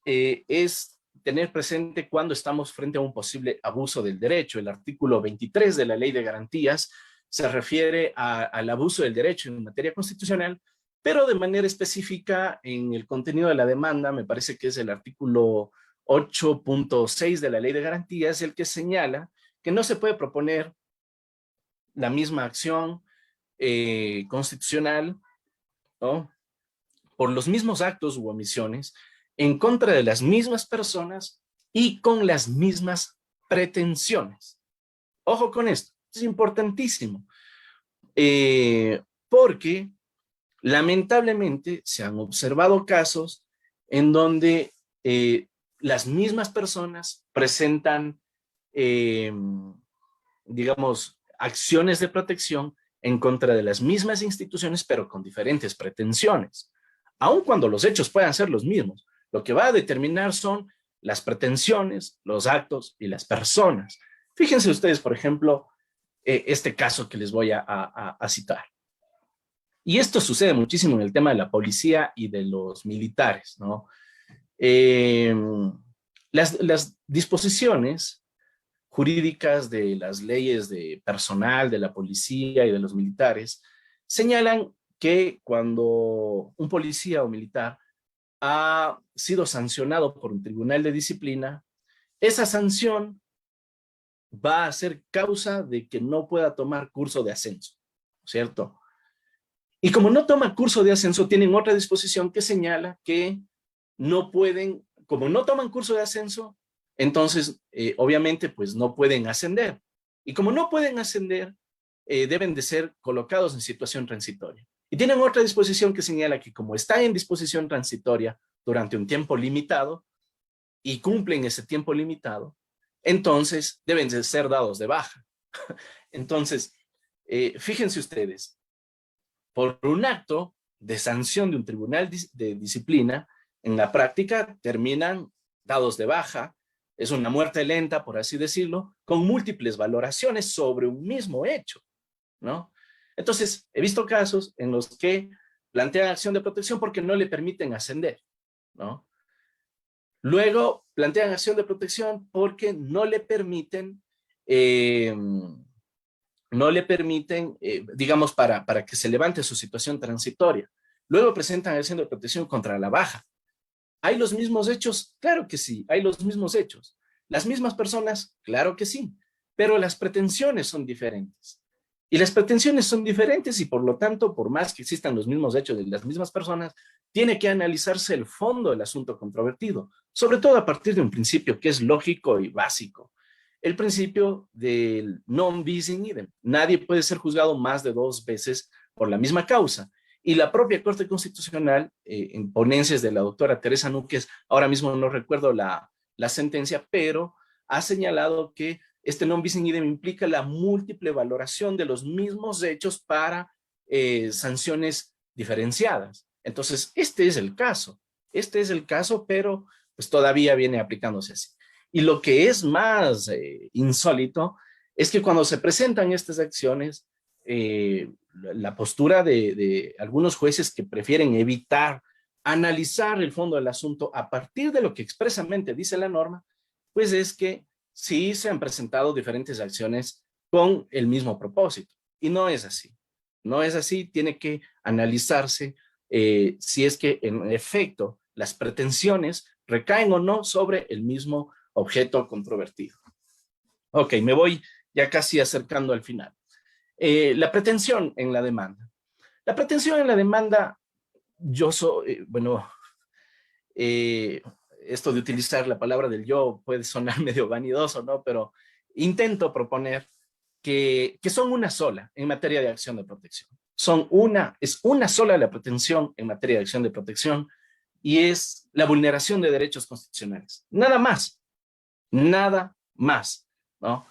es tener presente cuando estamos frente a un posible abuso del derecho. El artículo 23 de la Ley de Garantías se refiere al abuso del derecho en materia constitucional, pero de manera específica en el contenido de la demanda, me parece que es el artículo 8.6 de la Ley de Garantías, el que señala que no se puede proponer la misma acción constitucional, ¿no?, por los mismos actos u omisiones en contra de las mismas personas y con las mismas pretensiones. Ojo con esto, es importantísimo, porque lamentablemente se han observado casos en donde las mismas personas presentan, digamos, acciones de protección en contra de las mismas instituciones, pero con diferentes pretensiones. Aun cuando los hechos puedan ser los mismos, lo que va a determinar son las pretensiones, los actos y las personas. Fíjense ustedes, por ejemplo, este caso que les voy a citar. Y esto sucede muchísimo en el tema de la policía y de los militares, ¿no? Las disposiciones jurídicas de las leyes de personal, de la policía y de los militares señalan que cuando un policía o militar ha sido sancionado por un tribunal de disciplina, esa sanción va a ser causa de que no pueda tomar curso de ascenso, ¿cierto? Y como no toma curso de ascenso, tienen otra disposición que señala que no pueden, como no toman curso de ascenso, entonces obviamente pues no pueden ascender. Y como no pueden ascender, deben de ser colocados en situación transitoria. Y tienen otra disposición que señala que como está en disposición transitoria durante un tiempo limitado y cumplen ese tiempo limitado, entonces deben de ser dados de baja. Entonces, fíjense ustedes, por un acto de sanción de un tribunal de disciplina, en la práctica terminan dados de baja, es una muerte lenta, por así decirlo, con múltiples valoraciones sobre un mismo hecho, ¿no? Entonces, he visto casos en los que plantean acción de protección porque no le permiten ascender, ¿no? Luego plantean acción de protección porque no le permiten, digamos, para que se levante su situación transitoria. Luego presentan acción de protección contra la baja. ¿Hay los mismos hechos? Claro que sí, hay los mismos hechos. ¿Las mismas personas? Claro que sí, pero las pretensiones son diferentes. Y las pretensiones son diferentes y por lo tanto, por más que existan los mismos hechos de las mismas personas, tiene que analizarse el fondo del asunto controvertido, sobre todo a partir de un principio que es lógico y básico. El principio del non bis in idem. Nadie puede ser juzgado más de 2 veces por la misma causa. Y la propia Corte Constitucional, en ponencias de la doctora Teresa Núquez, ahora mismo no recuerdo la sentencia, pero ha señalado que este non bis in idem implica la múltiple valoración de los mismos hechos para sanciones diferenciadas. Entonces, este es el caso, pero pues todavía viene aplicándose así. Y lo que es más insólito es que cuando se presentan estas acciones, la postura de algunos jueces que prefieren evitar analizar el fondo del asunto a partir de lo que expresamente dice la norma, pues es que sí se han presentado diferentes acciones con el mismo propósito. Y no es así. No es así, tiene que analizarse si es que en efecto las pretensiones recaen o no sobre el mismo objeto controvertido. Ok, me voy ya casi acercando al final. La pretensión en la demanda. La pretensión en la demanda, esto de utilizar la palabra del yo puede sonar medio vanidoso, ¿no? Pero intento proponer que son una sola en materia de acción de protección. Es una sola la pretensión en materia de acción de protección y es la vulneración de derechos constitucionales. Nada más, ¿no?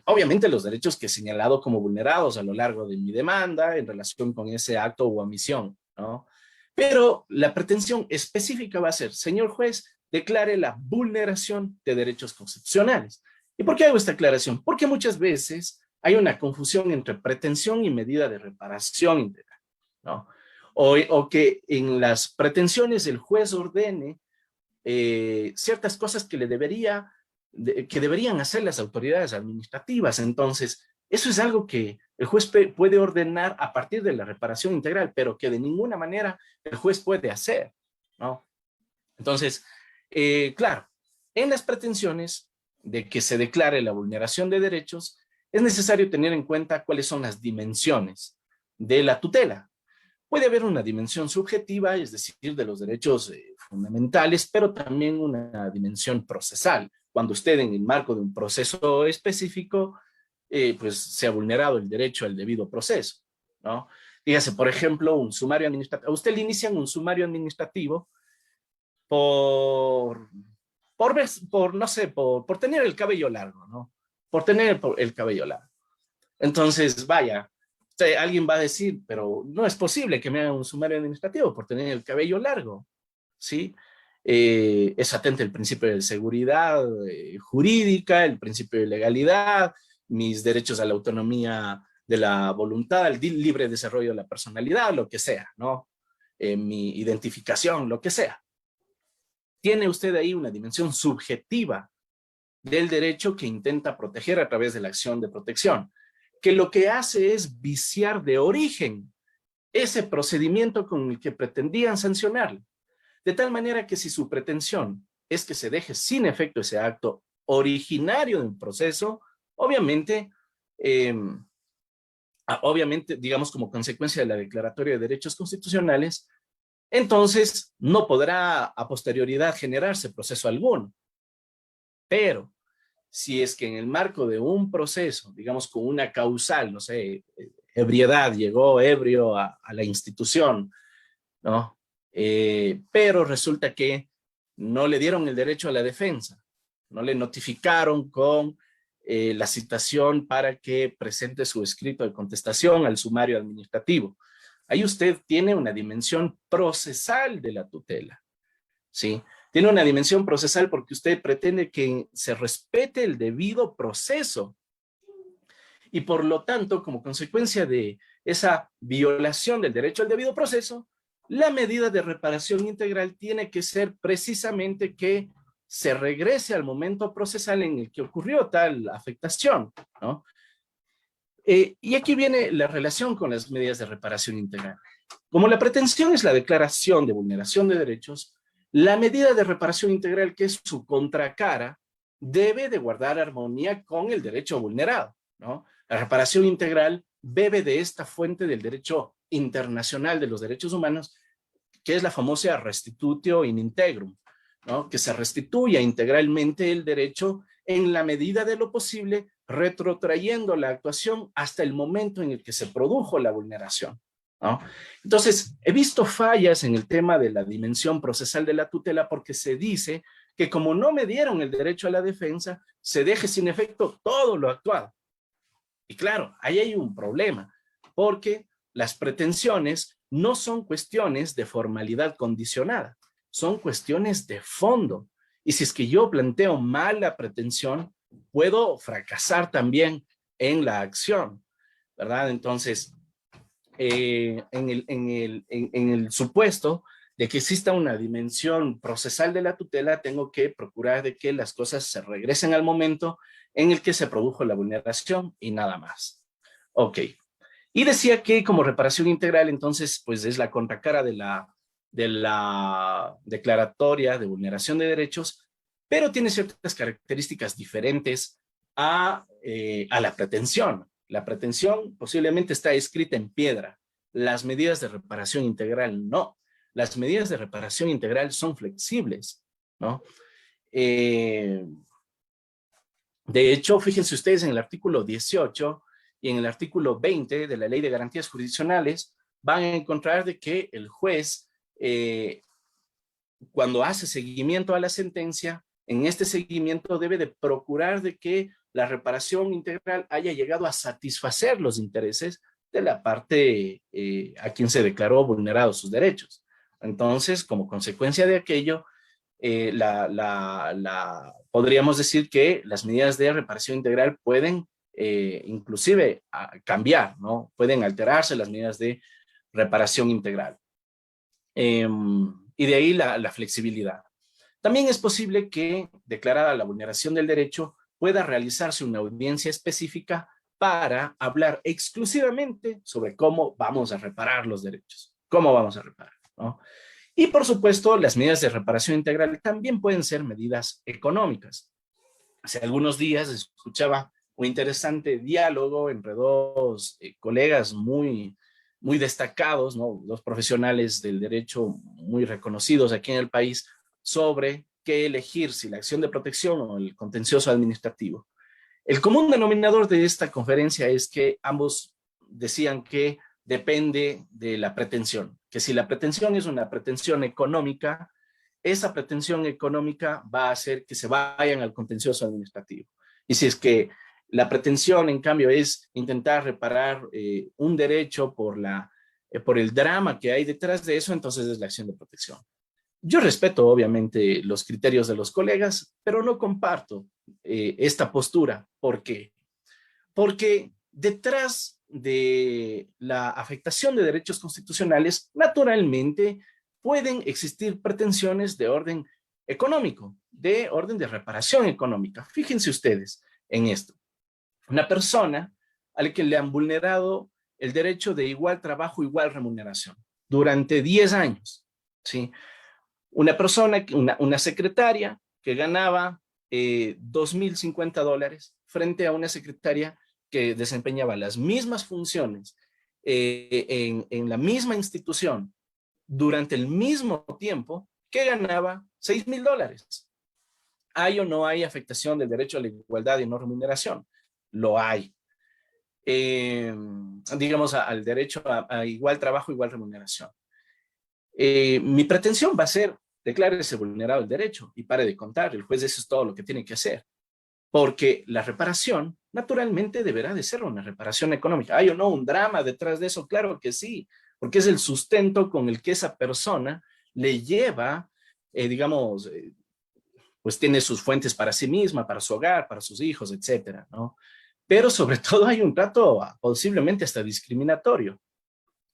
Obviamente los derechos que he señalado como vulnerados a lo largo de mi demanda en relación con ese acto u omisión, ¿no? Pero la pretensión específica va a ser, señor juez, declare la vulneración de derechos constitucionales. ¿Y por qué hago esta aclaración? Porque muchas veces hay una confusión entre pretensión y medida de reparación integral, ¿no? O que en las pretensiones el juez ordene ciertas cosas que deberían hacer las autoridades administrativas. Entonces, eso es algo que el juez puede ordenar a partir de la reparación integral, pero que de ninguna manera el juez puede hacer, ¿no? Entonces, claro, en las pretensiones de que se declare la vulneración de derechos, es necesario tener en cuenta cuáles son las dimensiones de la tutela, Puede haber una dimensión subjetiva, es decir, de los derechos fundamentales, pero también una dimensión procesal. Cuando usted en el marco de un proceso específico, pues se ha vulnerado el derecho al debido proceso, ¿no? Dígase, por ejemplo, un sumario administrativo. A usted le inician un sumario administrativo por no sé, por tener el cabello largo, ¿no? Por tener el cabello largo. Entonces, vaya, alguien va a decir, pero no es posible que me hagan un sumario administrativo por tener el cabello largo, ¿sí? Es atente el principio de seguridad jurídica, el principio de legalidad, mis derechos a la autonomía de la voluntad, el libre desarrollo de la personalidad, lo que sea, ¿no? Mi identificación, lo que sea. Tiene usted ahí una dimensión subjetiva del derecho que intenta proteger a través de la acción de protección, que lo que hace es viciar de origen ese procedimiento con el que pretendían sancionarlo. De tal manera que si su pretensión es que se deje sin efecto ese acto originario del proceso, obviamente, digamos como consecuencia de la Declaratoria de Derechos Constitucionales, entonces no podrá a posterioridad generarse proceso alguno. Pero si es que en el marco de un proceso, digamos con una causal, no sé, ebriedad, llegó ebrio a la institución, ¿no? Pero resulta que no le dieron el derecho a la defensa, no le notificaron con la citación para que presente su escrito de contestación al sumario administrativo. Ahí usted tiene una dimensión procesal de la tutela, ¿sí? Tiene una dimensión procesal porque usted pretende que se respete el debido proceso. Y por lo tanto, como consecuencia de esa violación del derecho al debido proceso, la medida de reparación integral tiene que ser precisamente que se regrese al momento procesal en el que ocurrió tal afectación, ¿no? Y aquí viene la relación con las medidas de reparación integral. Como la pretensión es la declaración de vulneración de derechos, la medida de reparación integral, que es su contracara, debe de guardar armonía con el derecho vulnerado, ¿no? La reparación integral bebe de esta fuente del derecho internacional de los derechos humanos, que es la famosa restitutio in integrum, ¿no? Que se restituya integralmente el derecho en la medida de lo posible, retrotrayendo la actuación hasta el momento en el que se produjo la vulneración, ¿no? Entonces, he visto fallas en el tema de la dimensión procesal de la tutela porque se dice que como no me dieron el derecho a la defensa, se deje sin efecto todo lo actuado. Y claro, ahí hay un problema, porque las pretensiones no son cuestiones de formalidad condicionada, son cuestiones de fondo. Y si es que yo planteo mal la pretensión, puedo fracasar también en la acción, ¿verdad? Entonces, en el supuesto de que exista una dimensión procesal de la tutela, tengo que procurar de que las cosas se regresen al momento en el que se produjo la vulneración y nada más. Ok. Y decía que como reparación integral, entonces, pues es la contracara de la declaratoria de vulneración de derechos, pero tiene ciertas características diferentes a la pretensión. La pretensión posiblemente está escrita en piedra. Las medidas de reparación integral no. Las medidas de reparación integral son flexibles, ¿no? De hecho, fíjense ustedes en el artículo 18 y en el artículo 20 de la Ley de Garantías Jurisdiccionales, van a encontrar de que el juez, cuando hace seguimiento a la sentencia, en este seguimiento debe de procurar de que la reparación integral haya llegado a satisfacer los intereses de la parte a quien se declaró vulnerados sus derechos. Entonces, como consecuencia de aquello, podríamos decir que las medidas de reparación integral pueden inclusive cambiar, ¿no? Pueden alterarse las medidas de reparación integral. Y de ahí la flexibilidad. También es posible que, declarada la vulneración del derecho, pueda realizarse una audiencia específica para hablar exclusivamente sobre cómo vamos a reparar los derechos, cómo vamos a reparar, ¿no? Y por supuesto, las medidas de reparación integral también pueden ser medidas económicas. Hace algunos días escuchaba un interesante diálogo entre dos colegas muy muy destacados, ¿no? Los profesionales del derecho muy reconocidos aquí en el país, sobre qué elegir, si la acción de protección o el contencioso administrativo. El común denominador de esta conferencia es que ambos decían que depende de la pretensión, que si la pretensión es una pretensión económica, esa pretensión económica va a hacer que se vayan al contencioso administrativo. Y si es que la pretensión, en cambio, es intentar reparar un derecho por el drama que hay detrás de eso, entonces es la acción de protección. Yo respeto, obviamente, los criterios de los colegas, pero no comparto esta postura. ¿Por qué? Porque detrás de la afectación de derechos constitucionales, naturalmente, pueden existir pretensiones de orden económico, de orden de reparación económica. Fíjense ustedes en esto. Una persona a la que le han vulnerado el derecho de igual trabajo, igual remuneración durante 10 años, ¿sí? Una persona, una secretaria que ganaba $2,050 frente a una secretaria que desempeñaba las mismas funciones en la misma institución durante el mismo tiempo, que ganaba $6,000. ¿Hay o no hay afectación del derecho a la igualdad y no remuneración? Lo hay. Digamos, al derecho a igual trabajo, igual remuneración. Mi pretensión va a ser: declárese vulnerado el derecho y pare de contar. El juez, eso es todo lo que tiene que hacer. Porque la reparación, naturalmente, deberá de ser una reparación económica. ¿Hay o no un drama detrás de eso? Claro que sí, porque es el sustento con el que esa persona le lleva, digamos, pues tiene sus fuentes para sí misma, para su hogar, para sus hijos, etcétera, ¿no? Pero sobre todo hay un trato posiblemente hasta discriminatorio.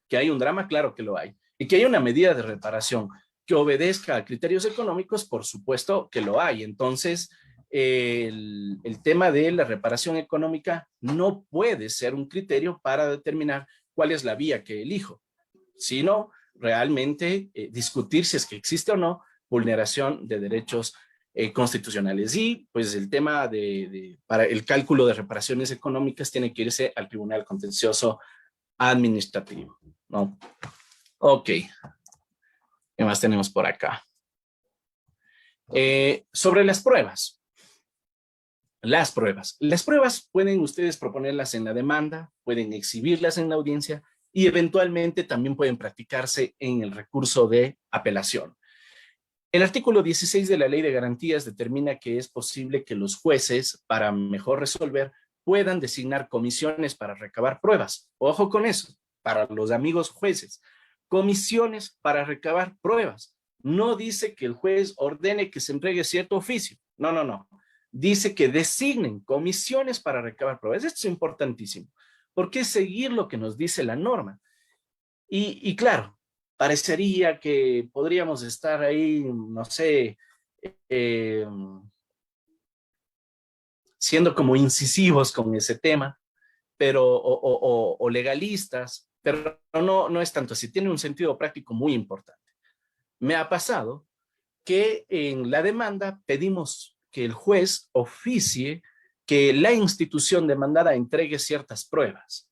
Que hay un drama, claro que lo hay. Y que hay una medida de reparación que obedezca a criterios económicos, por supuesto que lo hay. Entonces, el tema de la reparación económica no puede ser un criterio para determinar cuál es la vía que elijo, sino realmente discutir si es que existe o no vulneración de derechos constitucionales. Y pues el tema para el cálculo de reparaciones económicas tiene que irse al Tribunal Contencioso Administrativo, ¿no? Ok. ¿Qué más tenemos por acá? Sobre las pruebas. Las pruebas pueden ustedes proponerlas en la demanda, pueden exhibirlas en la audiencia y eventualmente también pueden practicarse en el recurso de apelación. El artículo 16 de la Ley de Garantías determina que es posible que los jueces, para mejor resolver, puedan designar comisiones para recabar pruebas. Ojo con eso, para los amigos jueces. Comisiones para recabar pruebas. No dice que el juez ordene que se entregue cierto oficio. No, no, no. Dice que designen comisiones para recabar pruebas. Esto es importantísimo, porque es seguir lo que nos dice la norma. Y claro, parecería que podríamos estar ahí, no sé, siendo como incisivos con ese tema, pero, o legalistas, pero no es tanto así. Tiene un sentido práctico muy importante. Me ha pasado que en la demanda pedimos que el juez oficie que la institución demandada entregue ciertas pruebas.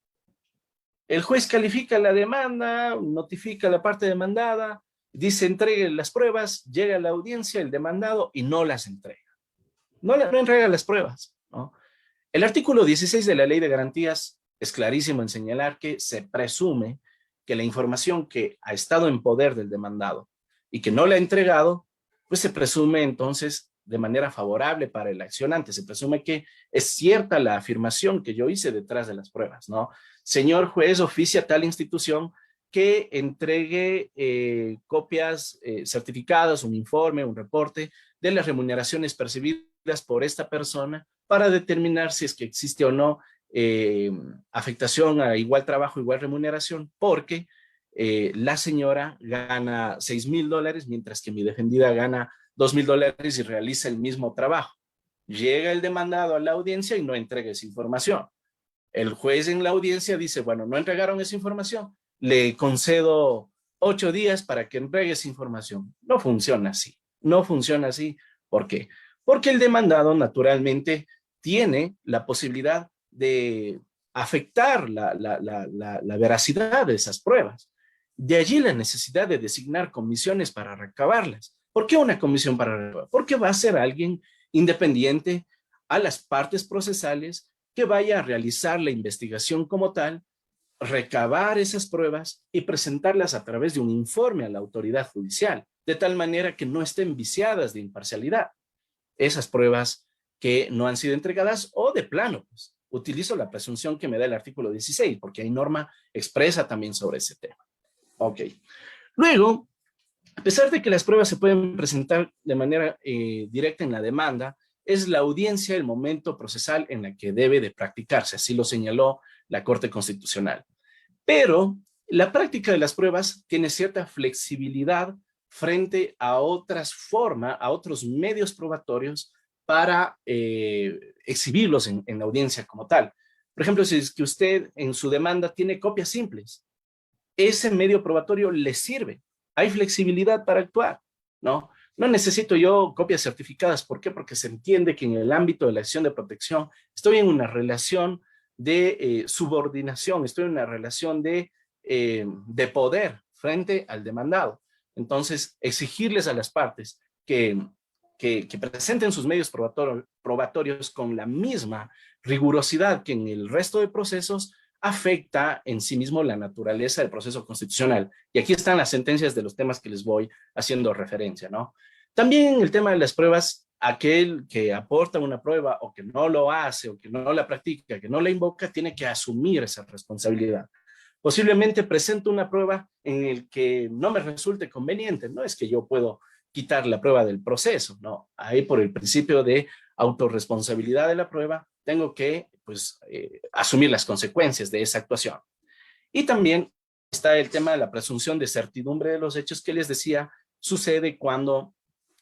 El juez califica la demanda, notifica a la parte demandada, dice entregue las pruebas, llega a la audiencia el demandado y no las entrega. No entrega las pruebas, ¿no? El artículo 16 de la Ley de Garantías es clarísimo en señalar que se presume que la información que ha estado en poder del demandado y que no la ha entregado, pues se presume entonces de manera favorable para el accionante. Se presume que es cierta la afirmación que yo hice detrás de las pruebas, ¿no? Señor juez, oficia a tal institución que entregue copias certificadas, un informe, un reporte de las remuneraciones percibidas por esta persona para determinar si es que existe o no afectación a igual trabajo, igual remuneración, porque la señora gana $6,000, mientras que mi defendida gana $2,000 y realiza el mismo trabajo. Llega el demandado a la audiencia y no entrega esa información. El juez en la audiencia dice, bueno, no entregaron esa información, le concedo 8 días para que entregue esa información. No funciona así. No funciona así. ¿Por qué? Porque el demandado naturalmente tiene la posibilidad de afectar la veracidad de esas pruebas. De allí la necesidad de designar comisiones para recabarlas. ¿Por qué una comisión para recabar? Porque va a ser alguien independiente a las partes procesales que vaya a realizar la investigación como tal, recabar esas pruebas y presentarlas a través de un informe a la autoridad judicial, de tal manera que no estén viciadas de imparcialidad esas pruebas que no han sido entregadas, o de plano, pues, utilizo la presunción que me da el artículo 16, porque hay norma expresa también sobre ese tema. Ok. Luego, a pesar de que las pruebas se pueden presentar de manera directa en la demanda, es la audiencia el momento procesal en la que debe de practicarse, así lo señaló la Corte Constitucional. Pero la práctica de las pruebas tiene cierta flexibilidad frente a otras formas, a otros medios probatorios para exhibirlos en la audiencia como tal. Por ejemplo, si es que usted en su demanda tiene copias simples, ese medio probatorio le sirve. Hay flexibilidad para actuar, ¿no? No necesito yo copias certificadas. ¿Por qué? Porque se entiende que en el ámbito de la acción de protección estoy en una relación de subordinación, estoy en una relación de poder frente al demandado. Entonces, exigirles a las partes que presenten sus medios probatorios con la misma rigurosidad que en el resto de procesos afecta en sí mismo la naturaleza del proceso constitucional. Y aquí están las sentencias de los temas que les voy haciendo referencia, ¿no? También el tema de las pruebas, aquel que aporta una prueba o que no lo hace o que no la practica, que no la invoca, tiene que asumir esa responsabilidad. Posiblemente presento una prueba en el que no me resulte conveniente, no es que yo puedo quitar la prueba del proceso, ¿no? Ahí por el principio de autorresponsabilidad de la prueba, tengo que pues, asumir las consecuencias de esa actuación. Y también está el tema de la presunción de certidumbre de los hechos que les decía, sucede cuando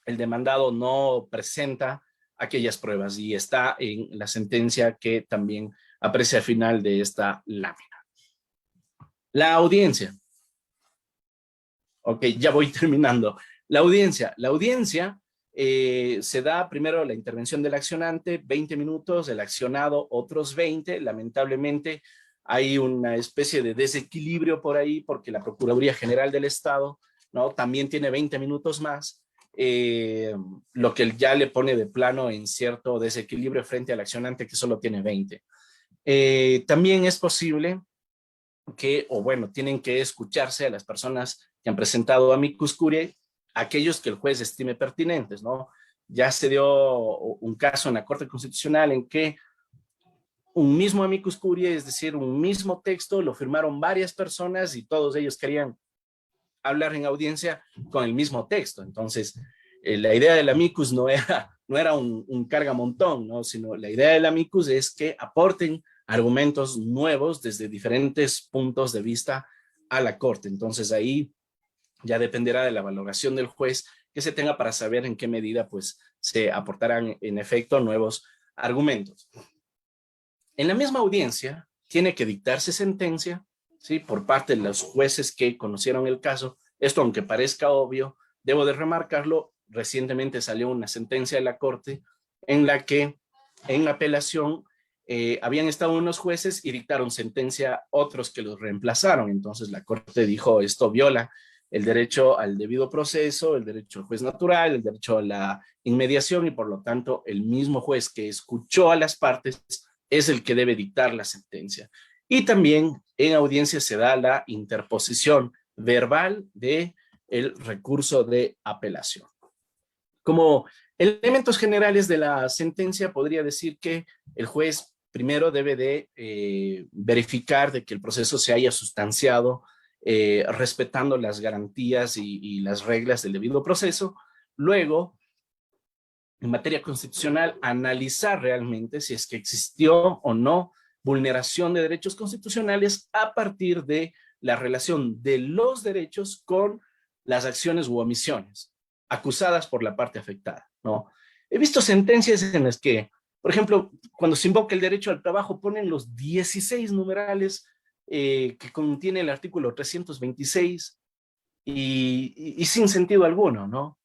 el demandado no presenta aquellas pruebas y está en la sentencia que también aprecia al final de esta lámina. La audiencia. Ok, ya voy terminando. La audiencia se da primero la intervención del accionante, 20 minutos, el accionado otros 20. Lamentablemente hay una especie de desequilibrio por ahí porque la Procuraduría General del Estado, ¿no?, también tiene 20 minutos más, lo que ya le pone de plano en cierto desequilibrio frente al accionante que solo tiene 20. También es posible que, o bueno, tienen que escucharse a las personas que han presentado amicus curiae, aquellos que el juez estime pertinentes, ¿no? Ya se dio un caso en la Corte Constitucional en que un mismo amicus curiae, es decir, un mismo texto, lo firmaron varias personas y todos ellos querían hablar en audiencia con el mismo texto. Entonces, la idea del amicus no era un cargamontón, ¿no?, sino la idea del amicus es que aporten argumentos nuevos desde diferentes puntos de vista a la Corte. Entonces, ahí ya dependerá de la valoración del juez que se tenga para saber en qué medida pues, se aportarán en efecto nuevos argumentos. En la misma audiencia tiene que dictarse sentencia, ¿sí?, por parte de los jueces que conocieron el caso. Esto, aunque parezca obvio, debo de remarcarlo, recientemente salió una sentencia de la Corte en la que en apelación habían estado unos jueces y dictaron sentencia otros que los reemplazaron. Entonces la Corte dijo, esto viola el derecho al debido proceso, el derecho al juez natural, el derecho a la inmediación, y por lo tanto el mismo juez que escuchó a las partes es el que debe dictar la sentencia. Y también en audiencia se da la interposición verbal del recurso de apelación. Como elementos generales de la sentencia, podría decir que el juez primero debe de verificar de que el proceso se haya sustanciado respetando las garantías y las reglas del debido proceso. Luego, en materia constitucional, analizar realmente si es que existió o no vulneración de derechos constitucionales a partir de la relación de los derechos con las acciones u omisiones acusadas por la parte afectada, ¿no? He visto sentencias en las que, por ejemplo, cuando se invoca el derecho al trabajo, ponen los 16 numerales que contiene el artículo 326 y sin sentido alguno, ¿no?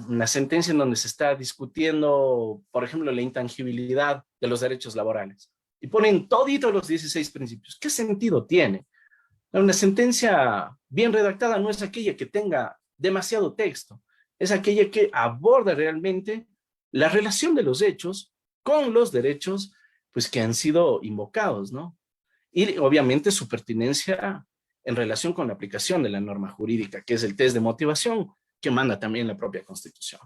Una sentencia en donde se está discutiendo, por ejemplo, la intangibilidad de los derechos laborales. y ponen toditos los 16 principios. ¿Qué sentido tiene? Una sentencia bien redactada no es aquella que tenga demasiado texto, es aquella que aborda realmente la relación de los hechos con los derechos pues, que han sido invocados, ¿no? Y obviamente su pertinencia en relación con la aplicación de la norma jurídica, que es el test de motivación que manda también la propia Constitución.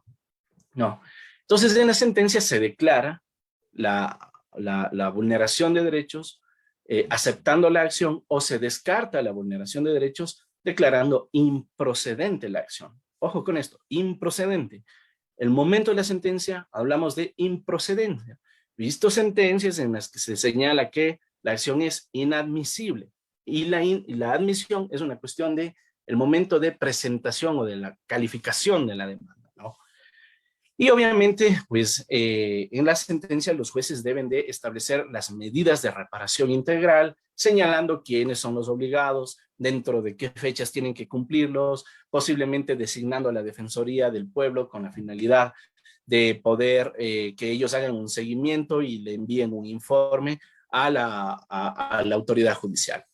No. Entonces, en la sentencia se declara la vulneración de derechos, aceptando la acción, o se descarta la vulneración de derechos declarando improcedente la acción. Ojo con esto, improcedente. El momento de la sentencia hablamos de improcedencia. Visto sentencias en las que se señala que la acción es inadmisible y la admisión es una cuestión de el momento de presentación o de la calificación de la demanda, ¿no? Y obviamente, pues en la sentencia los jueces deben de establecer las medidas de reparación integral, señalando quiénes son los obligados, dentro de qué fechas tienen que cumplirlos, posiblemente designando a la Defensoría del Pueblo con la finalidad de poder que ellos hagan un seguimiento y le envíen un informe a la autoridad judicial.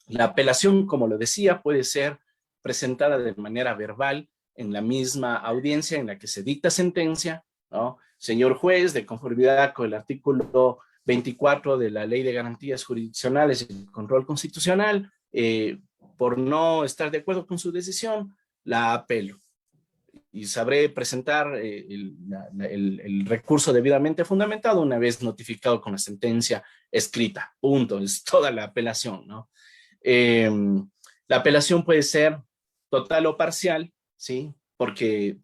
La apelación, como lo decía, puede ser presentada de manera verbal en la misma audiencia en la que se dicta sentencia, ¿no? Señor juez, de conformidad con el artículo 24 de la Ley de Garantías Jurisdiccionales y Control Constitucional, por no estar de acuerdo con su decisión, la apelo. Y sabré presentar el recurso debidamente fundamentado una vez notificado con la sentencia escrita. Punto. Es toda la apelación, ¿no? La apelación puede ser total o parcial, ¿sí? Porque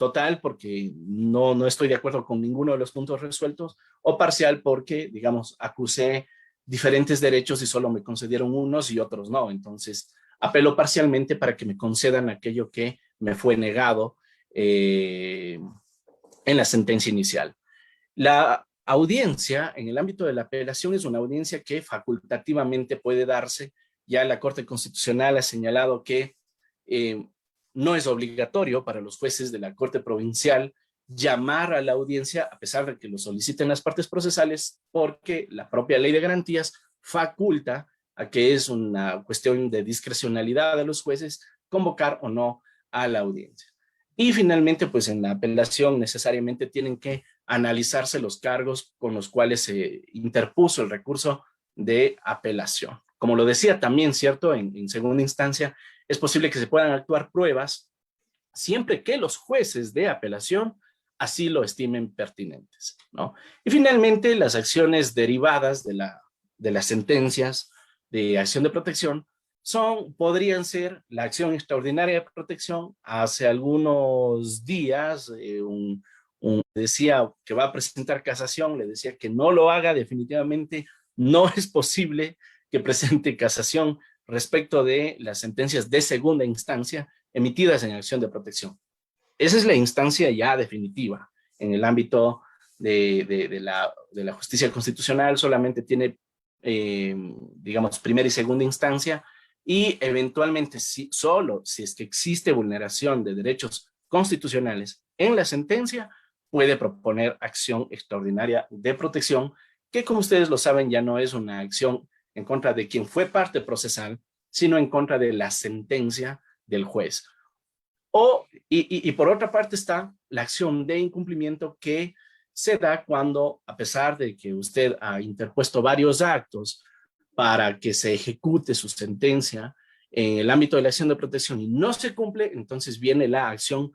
no estoy de acuerdo con ninguno de los puntos resueltos, o parcial porque, digamos, acusé diferentes derechos y solo me concedieron unos y otros no. Entonces, apelo parcialmente para que me concedan aquello que me fue negado en la sentencia inicial. La audiencia en el ámbito de la apelación es una audiencia que facultativamente puede darse. Ya la Corte Constitucional ha señalado que no es obligatorio para los jueces de la Corte Provincial llamar a la audiencia a pesar de que lo soliciten las partes procesales, porque la propia Ley de Garantías faculta a que es una cuestión de discrecionalidad de los jueces convocar o no a la audiencia. Y finalmente, pues en la apelación necesariamente tienen que analizarse los cargos con los cuales se interpuso el recurso de apelación. Como lo decía también, ¿cierto? En segunda instancia, es posible que se puedan actuar pruebas siempre que los jueces de apelación así lo estimen pertinentes, ¿no? Y finalmente, las acciones derivadas de las sentencias de acción de protección podrían ser la acción extraordinaria de protección. Hace algunos días, decía que va a presentar casación, le decía que no lo haga, definitivamente no es posible que presente casación respecto de las sentencias de segunda instancia emitidas en acción de protección. Esa es la instancia ya definitiva. En el ámbito de la justicia constitucional solamente tiene, digamos, primera y segunda instancia, y eventualmente solo si es que existe vulneración de derechos constitucionales en la sentencia, puede proponer acción extraordinaria de protección, que como ustedes lo saben ya no es una acción en contra de quien fue parte procesal, sino en contra de la sentencia del juez. Y por otra parte está la acción de incumplimiento, que se da cuando, a pesar de que usted ha interpuesto varios actos para que se ejecute su sentencia en el ámbito de la acción de protección y no se cumple, entonces viene la acción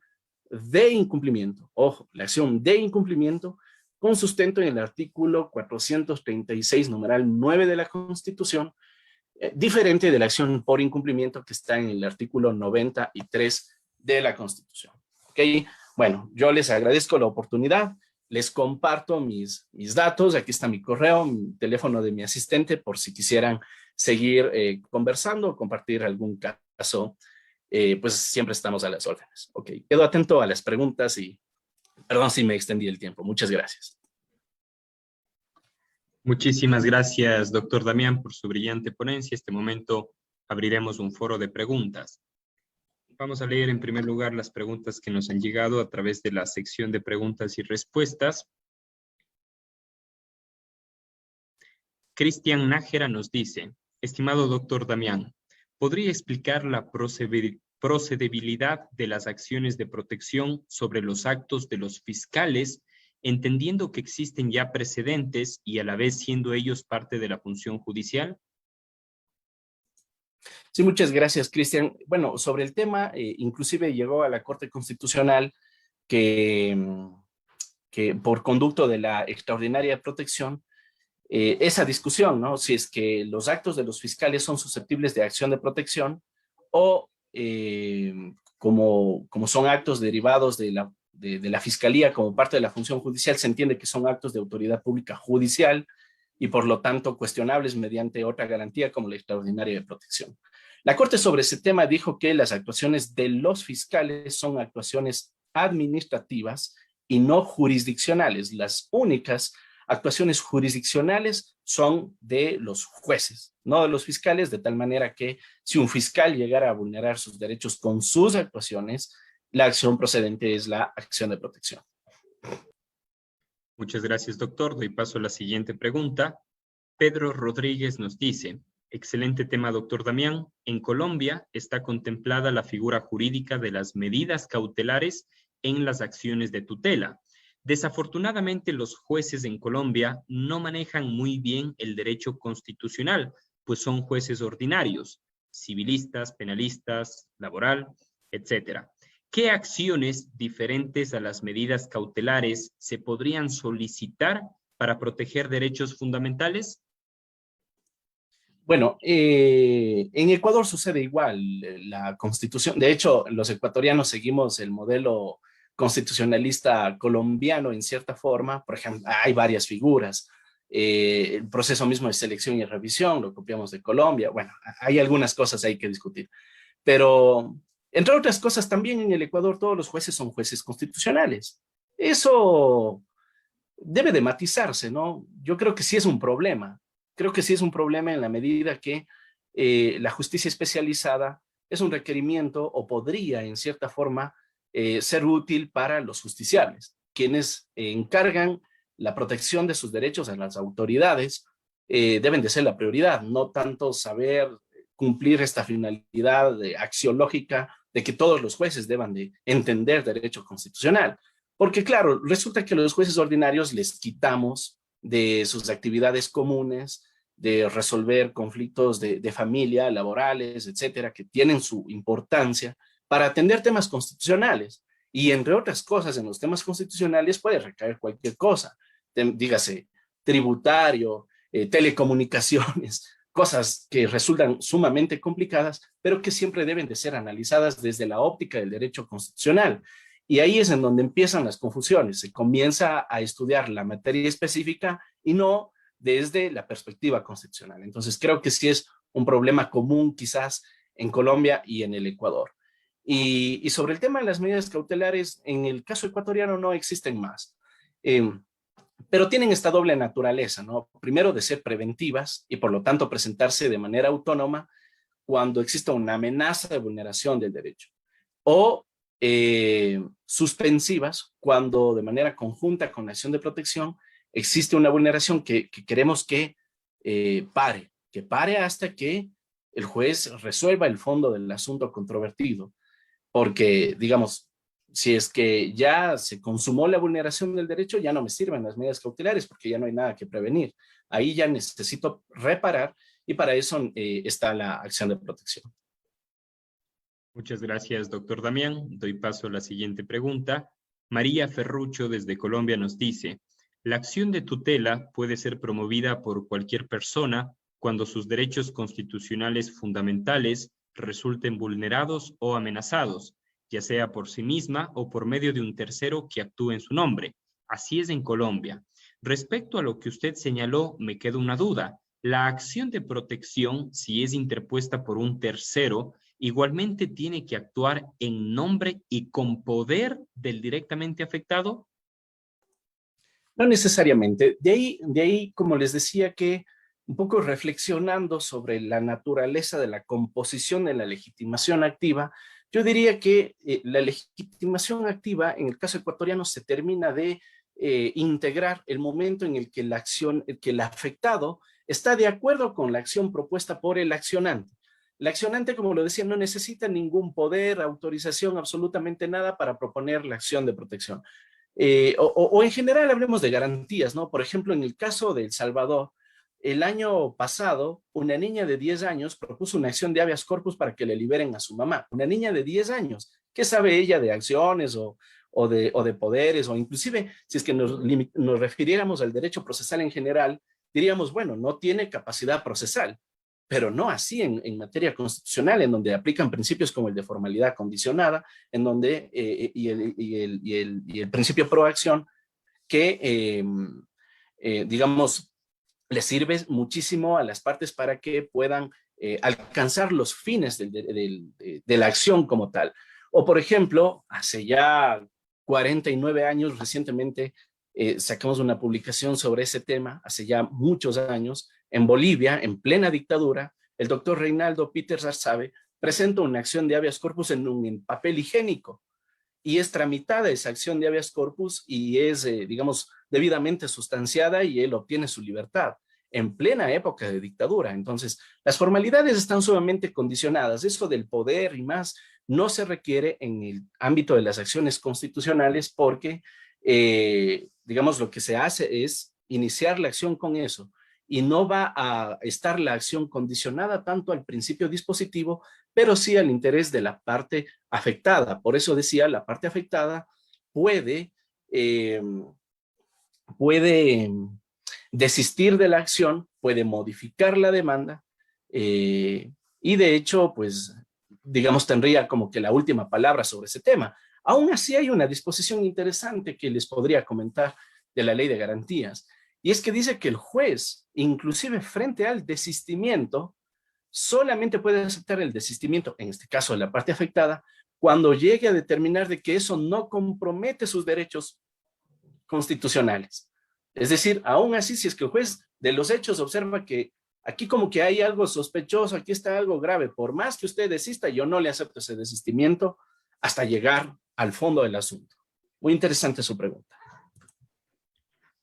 de incumplimiento. Ojo, la acción de incumplimiento con sustento en el artículo 436, numeral 9 de la Constitución, diferente de la acción por incumplimiento que está en el artículo 93 de la Constitución. ¿Ok? Bueno, yo les agradezco la oportunidad, les comparto mis datos, aquí está mi correo, mi teléfono de mi asistente, por si quisieran seguir conversando o compartir algún caso, pues siempre estamos a las órdenes. Ok, quedo atento a las preguntas y perdón si me extendí el tiempo. Muchas gracias. Muchísimas gracias, doctor Damián, por su brillante ponencia. En este momento abriremos un foro de preguntas. Vamos a leer en primer lugar las preguntas que nos han llegado a través de la sección de preguntas y respuestas. Cristian Nájera nos dice, estimado doctor Damián, ¿podría explicar la procedibilidad de las acciones de protección sobre los actos de los fiscales, entendiendo que existen ya precedentes y a la vez siendo ellos parte de la función judicial? Sí, muchas gracias, Cristian. Bueno, sobre el tema, inclusive llegó a la Corte Constitucional que, que por conducto de la extraordinaria protección, esa discusión, ¿no? Si es que los actos de los fiscales son susceptibles de acción de protección o como son actos derivados de la fiscalía como parte de la función judicial, se entiende que son actos de autoridad pública judicial y por lo tanto cuestionables mediante otra garantía como la extraordinaria de protección. La Corte sobre ese tema dijo que las actuaciones de los fiscales son actuaciones administrativas y no jurisdiccionales. Las únicas actuaciones jurisdiccionales son de los jueces, no de los fiscales, de tal manera que si un fiscal llegara a vulnerar sus derechos con sus actuaciones, la acción procedente es la acción de protección. Muchas gracias, doctor. Doy paso a la siguiente pregunta. Pedro Rodríguez nos dice, excelente tema, doctor Damián. En Colombia está contemplada la figura jurídica de las medidas cautelares en las acciones de tutela. Desafortunadamente, los jueces en Colombia no manejan muy bien el derecho constitucional, pues son jueces ordinarios, civilistas, penalistas, laboral, etcétera. ¿Qué acciones diferentes a las medidas cautelares se podrían solicitar para proteger derechos fundamentales? Bueno, en Ecuador sucede igual. La Constitución, de hecho, los ecuatorianos seguimos el modelo constitucionalista colombiano en cierta forma. Por ejemplo, hay varias figuras. El proceso mismo de selección y revisión lo copiamos de Colombia. Bueno, hay algunas cosas ahí que discutir. Pero, entre otras cosas, también en el Ecuador todos los jueces son jueces constitucionales. Eso debe de matizarse, ¿no? Yo creo que sí es un problema. Creo que sí es un problema en la medida que la justicia especializada es un requerimiento o podría, en cierta forma, ser útil para los justiciables, quienes encargan la protección de sus derechos a las autoridades, deben de ser la prioridad, no tanto saber cumplir esta finalidad axiológica de que todos los jueces deban de entender derecho constitucional. Porque claro, resulta que los jueces ordinarios les quitamos de sus actividades comunes, de resolver conflictos de familia, laborales, etcétera, que tienen su importancia para atender temas constitucionales. Y entre otras cosas, en los temas constitucionales puede recaer cualquier cosa, dígase tributario, telecomunicaciones, cosas que resultan sumamente complicadas, pero que siempre deben de ser analizadas desde la óptica del derecho constitucional. Y ahí es en donde empiezan las confusiones. Se comienza a estudiar la materia específica y no desde la perspectiva constitucional. Entonces creo que sí es un problema común quizás en Colombia y en el Ecuador. Y sobre el tema de las medidas cautelares, en el caso ecuatoriano no existen más. Pero tienen esta doble naturaleza, ¿no? Primero de ser preventivas y por lo tanto presentarse de manera autónoma cuando exista una amenaza de vulneración del derecho. O suspensivas cuando de manera conjunta con la acción de protección existe una vulneración que queremos que pare hasta que el juez resuelva el fondo del asunto controvertido. Porque, digamos, si es que ya se consumó la vulneración del derecho, ya no me sirven las medidas cautelares porque ya no hay nada que prevenir. Ahí ya necesito reparar y para eso está la acción de protección. Muchas gracias, doctor Damián. Doy paso a la siguiente pregunta. María Ferrucho desde Colombia nos dice, la acción de tutela puede ser promovida por cualquier persona cuando sus derechos constitucionales fundamentales resulten vulnerados o amenazados, ya sea por sí misma o por medio de un tercero que actúe en su nombre. Así es en Colombia. Respecto a lo que usted señaló, me queda una duda. La acción de protección, si es interpuesta por un tercero, igualmente tiene que actuar en nombre y con poder del directamente afectado. No necesariamente. De ahí, como les decía, que un poco reflexionando sobre la naturaleza de la composición de la legitimación activa, yo diría que la legitimación activa, en el caso ecuatoriano, se termina de integrar el momento en el que la acción, el que el afectado está de acuerdo con la acción propuesta por el accionante. El accionante, como lo decía, no necesita ningún poder, autorización, absolutamente nada para proponer la acción de protección. O en general hablemos de garantías, ¿no? Por ejemplo, en el caso de El Salvador, el año pasado, una niña de 10 años propuso una acción de habeas corpus para que le liberen a su mamá. Una niña de 10 años. ¿Qué sabe ella de acciones o de poderes? O inclusive, si es que nos refiriéramos al derecho procesal en general, diríamos, bueno, no tiene capacidad procesal, pero no así en materia constitucional, en donde aplican principios como el de formalidad condicionada, en donde, y el principio pro acción, que, digamos, le sirve muchísimo a las partes para que puedan alcanzar los fines de la acción como tal. O, por ejemplo, hace ya 49 años, recientemente, sacamos una publicación sobre ese tema, hace ya muchos años, en Bolivia, en plena dictadura, el doctor Reinaldo Peters Arsabe presenta una acción de habeas corpus en papel higiénico, y es tramitada esa acción de habeas corpus y es, digamos, debidamente sustanciada y él obtiene su libertad en plena época de dictadura. Entonces, las formalidades están sumamente condicionadas. Eso del poder y más no se requiere en el ámbito de las acciones constitucionales porque, digamos, lo que se hace es iniciar la acción con eso y no va a estar la acción condicionada tanto al principio dispositivo, pero sí al interés de la parte afectada. Por eso decía, la parte afectada puede desistir de la acción, puede modificar la demanda y de hecho, pues, digamos, tendría como que la última palabra sobre ese tema. Aún así hay una disposición interesante que les podría comentar de la ley de garantías, y es que dice que el juez, inclusive frente al desistimiento, solamente puede aceptar el desistimiento, en este caso de la parte afectada, cuando llegue a determinar de que eso no compromete sus derechos constitucionales. Es decir, aún así, si es que el juez de los hechos observa que aquí como que hay algo sospechoso, aquí está algo grave, por más que usted desista, yo no le acepto ese desistimiento hasta llegar al fondo del asunto. Muy interesante su pregunta.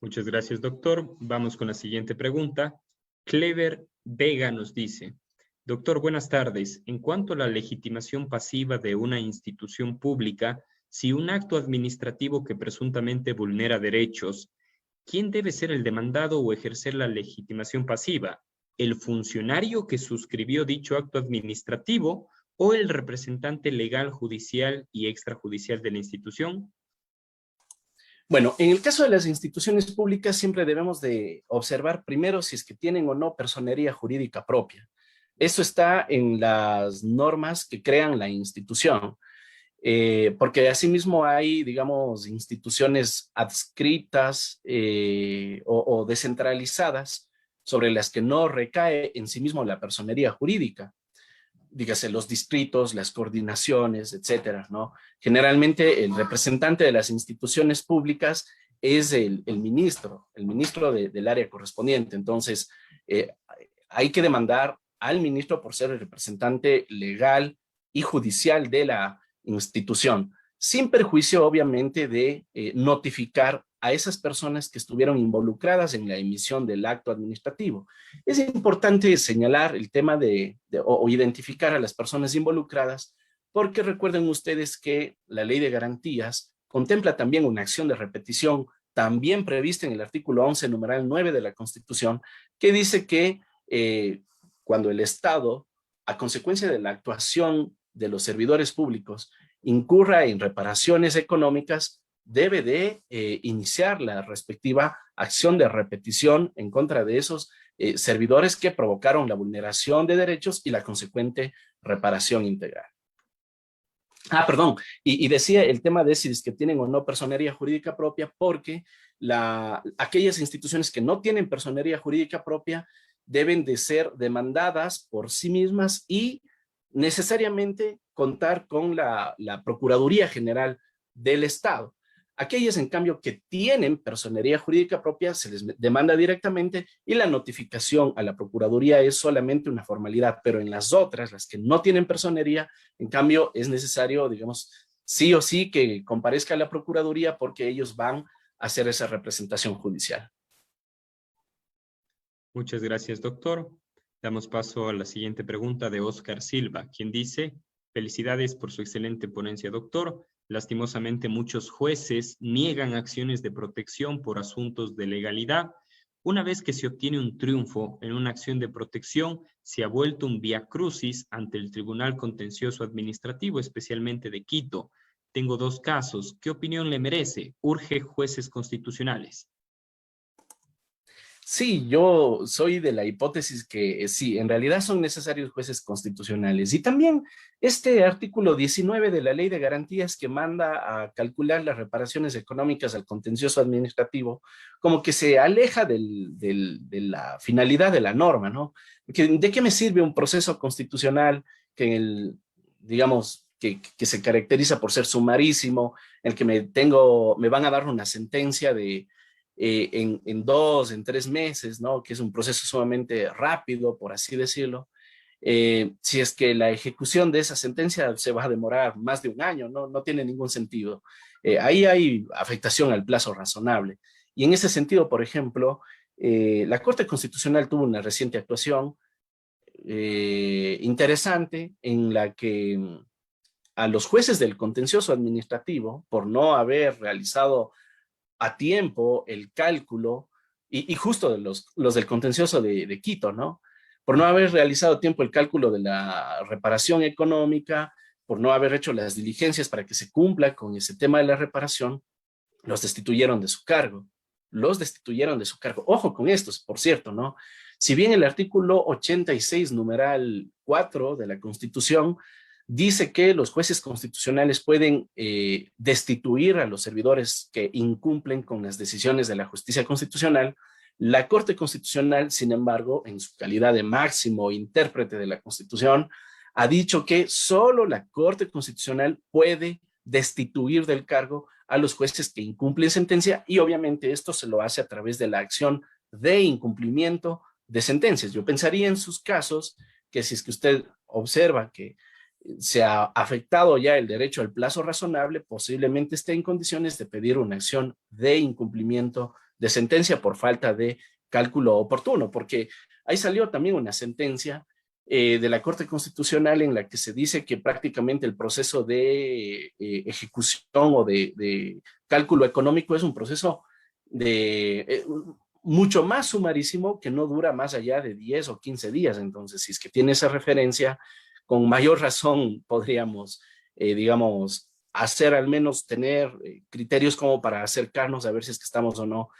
Muchas gracias, doctor. Vamos con la siguiente pregunta. Clever Vega nos dice, doctor, buenas tardes. En cuanto a la legitimación pasiva de una institución pública, si un acto administrativo que presuntamente vulnera derechos, ¿quién debe ser el demandado o ejercer la legitimación pasiva? ¿El funcionario que suscribió dicho acto administrativo o el representante legal, judicial y extrajudicial de la institución? Bueno, en el caso de las instituciones públicas siempre debemos de observar primero si es que tienen o no personería jurídica propia. Eso está en las normas que crean la institución, porque asimismo hay, digamos, instituciones adscritas o descentralizadas sobre las que no recae en sí mismo la personería jurídica. Dígase, los distritos, las coordinaciones, etcétera, ¿no? Generalmente el representante de las instituciones públicas es el ministro del área correspondiente. Entonces, hay que demandar al ministro por ser el representante legal y judicial de la institución, sin perjuicio, obviamente, de notificar a esas personas que estuvieron involucradas en la emisión del acto administrativo. Es importante señalar el tema o identificar a las personas involucradas, porque recuerden ustedes que la ley de garantías contempla también una acción de repetición, también prevista en el artículo 11, numeral 9 de la Constitución, que dice que cuando el Estado, a consecuencia de la actuación de los servidores públicos, incurra en reparaciones económicas, debe de iniciar la respectiva acción de repetición en contra de esos servidores que provocaron la vulneración de derechos y la consecuente reparación integral. Perdón, y decía el tema de si es que tienen o no personería jurídica propia, porque aquellas instituciones que no tienen personería jurídica propia deben de ser demandadas por sí mismas y necesariamente contar con la Procuraduría General del Estado. Aquellas, en cambio, que tienen personería jurídica propia, se les demanda directamente y la notificación a la Procuraduría es solamente una formalidad, pero en las otras, las que no tienen personería, en cambio, es necesario, digamos, sí o sí que comparezca a la Procuraduría porque ellos van a hacer esa representación judicial. Muchas gracias, doctor. Damos paso a la siguiente pregunta de Oscar Silva, quien dice: felicidades por su excelente ponencia, doctor. Lastimosamente, muchos jueces niegan acciones de protección por asuntos de legalidad. Una vez que se obtiene un triunfo en una acción de protección, se ha vuelto un vía crucis ante el Tribunal Contencioso Administrativo, especialmente de Quito. Tengo dos casos. ¿Qué opinión le merece? Urge jueces constitucionales. Sí, yo soy de la hipótesis que sí, en realidad son necesarios jueces constitucionales. Y también este artículo 19 de la Ley de Garantías que manda a calcular las reparaciones económicas al contencioso administrativo, como que se aleja de la finalidad de la norma, ¿no? ¿De qué me sirve un proceso constitucional que en digamos, que se caracteriza por ser sumarísimo, en el que me van a dar una sentencia en 2, en 3 meses, ¿no? Que es un proceso sumamente rápido, por así decirlo. Si es que la ejecución de esa sentencia se va a demorar más de un año, no tiene ningún sentido. Ahí hay afectación al plazo razonable. Y en ese sentido, por ejemplo, la Corte Constitucional tuvo una reciente actuación interesante en la que a los jueces del contencioso administrativo, por no haber realizado a tiempo el cálculo, y justo de los del contencioso de Quito, ¿no? Por no haber realizado a tiempo el cálculo de la reparación económica, por no haber hecho las diligencias para que se cumpla con ese tema de la reparación, los destituyeron de su cargo. Los destituyeron de su cargo. Ojo con esto, por cierto, ¿no? Si bien el artículo 86, numeral 4 de la Constitución, dice que los jueces constitucionales pueden destituir a los servidores que incumplen con las decisiones de la justicia constitucional. La Corte Constitucional, sin embargo, en su calidad de máximo intérprete de la Constitución, ha dicho que solo la Corte Constitucional puede destituir del cargo a los jueces que incumplen sentencia, y obviamente esto se lo hace a través de la acción de incumplimiento de sentencias. Yo pensaría en sus casos que si es que usted observa que se ha afectado ya el derecho al plazo razonable, posiblemente esté en condiciones de pedir una acción de incumplimiento de sentencia por falta de cálculo oportuno, porque ahí salió también una sentencia de la Corte Constitucional en la que se dice que prácticamente el proceso de ejecución o de cálculo económico es un proceso de mucho más sumarísimo, que no dura más allá de 10 o 15 días. Entonces, si es que tiene esa referencia, con mayor razón podríamos, digamos, hacer al menos tener criterios como para acercarnos a ver si es que estamos o no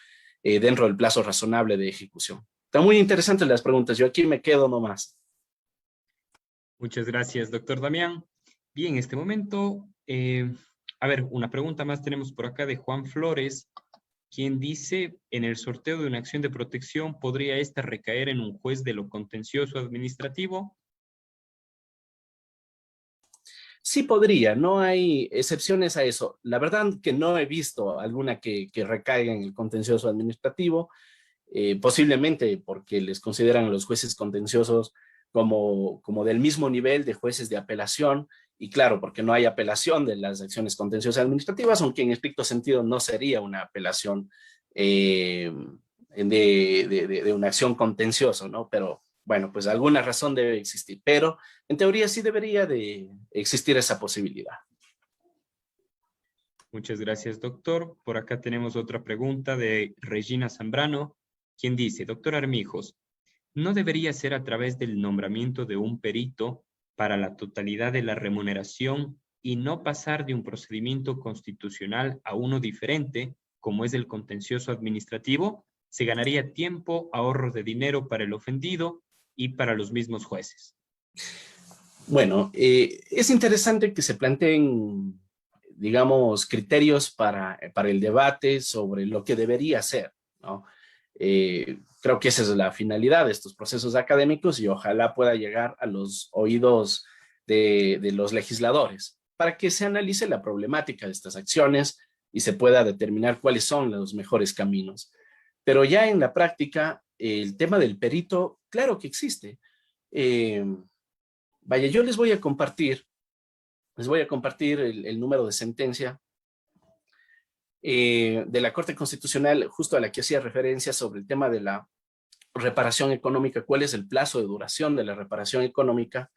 dentro del plazo razonable de ejecución. Están muy interesantes las preguntas. Yo aquí me quedo nomás. Muchas gracias, doctor Damián. Bien, en este momento, a ver, una pregunta más tenemos por acá de Juan Flores, quien dice: en el sorteo de una acción de protección, ¿podría esta recaer en un juez de lo contencioso administrativo? Sí podría, no hay excepciones a eso. La verdad que no he visto alguna que recaiga en el contencioso administrativo, posiblemente porque les consideran a los jueces contenciosos como del mismo nivel de jueces de apelación, y claro, porque no hay apelación de las acciones contenciosas administrativas, aunque en estricto sentido no sería una apelación de una acción contenciosa, ¿no? Pero bueno, pues alguna razón debe existir, pero en teoría sí debería de existir esa posibilidad. Muchas gracias, doctor. Por acá tenemos otra pregunta de Regina Zambrano, quien dice: doctor Armijos, ¿no debería ser a través del nombramiento de un perito para la totalidad de la remuneración y no pasar de un procedimiento constitucional a uno diferente, como es el contencioso administrativo? Se ganaría tiempo, ahorro de dinero para el ofendido y para los mismos jueces. Bueno, es interesante que se planteen, digamos, criterios para el debate sobre lo que debería ser, ¿no? Creo que esa es la finalidad de estos procesos académicos, y ojalá pueda llegar a los oídos de los legisladores para que se analice la problemática de estas acciones y se pueda determinar cuáles son los mejores caminos. Pero ya en la práctica, el tema del perito, claro que existe. Vaya, yo les voy a compartir el número de sentencia de la Corte Constitucional, justo a la que hacía referencia sobre el tema de la reparación económica, cuál es el plazo de duración de la reparación económica.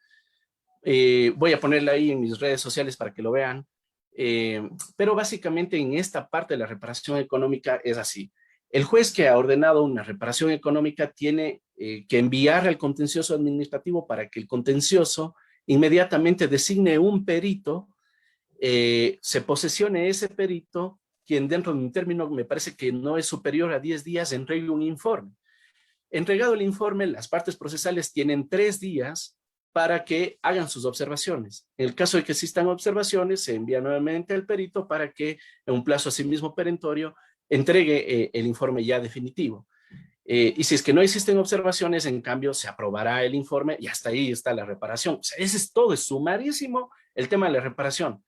Voy a ponerla ahí en mis redes sociales para que lo vean. Pero básicamente en esta parte de la reparación económica es así. El juez que ha ordenado una reparación económica tiene que enviar al contencioso administrativo para que el contencioso inmediatamente designe un perito, se posesione ese perito, quien dentro de un término me parece que no es superior a 10 días entregue un informe. Entregado el informe, las partes procesales tienen 3 días para que hagan sus observaciones. En el caso de que existan observaciones, se envía nuevamente al perito para que en un plazo asimismo perentorio entregue el informe ya definitivo. Y si es que no existen observaciones, en cambio, se aprobará el informe y hasta ahí está la reparación. O sea, ese es todo, es sumarísimo el tema de la reparación.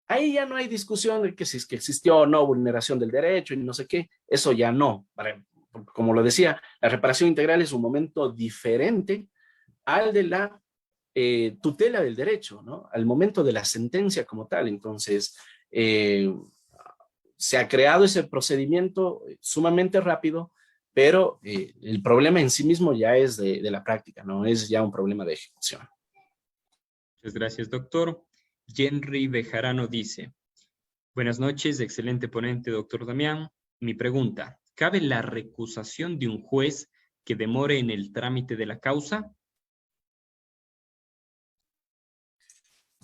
Ahí ya no hay discusión de que si es que existió o no vulneración del derecho y no sé qué, eso ya no. Como lo decía, la reparación integral es un momento diferente al de la tutela del derecho, ¿no? Al momento de la sentencia como tal. Entonces, se ha creado ese procedimiento sumamente rápido, pero el problema en sí mismo ya es de la práctica, no es ya un problema de ejecución. Muchas gracias, doctor. Henry Bejarano dice: buenas noches, excelente ponente, doctor Damián. Mi pregunta: ¿cabe la recusación de un juez que demore en el trámite de la causa?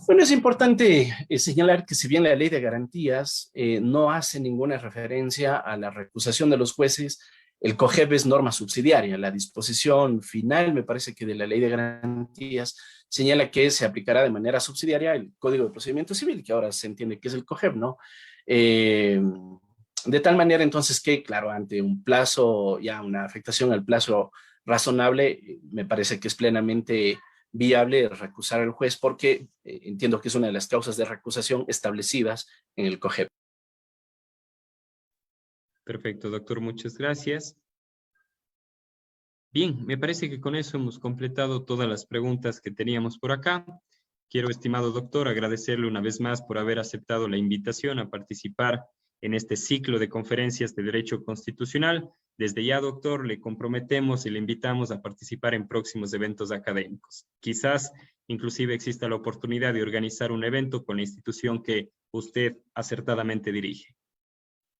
Bueno, es importante señalar que si bien la ley de garantías no hace ninguna referencia a la recusación de los jueces, el COGEB es norma subsidiaria. La disposición final, me parece que de la ley de garantías, señala que se aplicará de manera subsidiaria el Código de Procedimiento Civil, que ahora se entiende que es el COGEB, ¿no? De tal manera entonces que, claro, ante un plazo, ya una afectación al plazo razonable, me parece que es plenamente viable recusar al juez porque entiendo que es una de las causas de recusación establecidas en el COGEB. Perfecto, doctor, muchas gracias. Bien, me parece que con eso hemos completado todas las preguntas que teníamos por acá. Quiero, estimado doctor, agradecerle una vez más por haber aceptado la invitación a participar en este ciclo de conferencias de Derecho Constitucional. Desde ya, doctor, le comprometemos y le invitamos a participar en próximos eventos académicos. Quizás, inclusive, exista la oportunidad de organizar un evento con la institución que usted acertadamente dirige.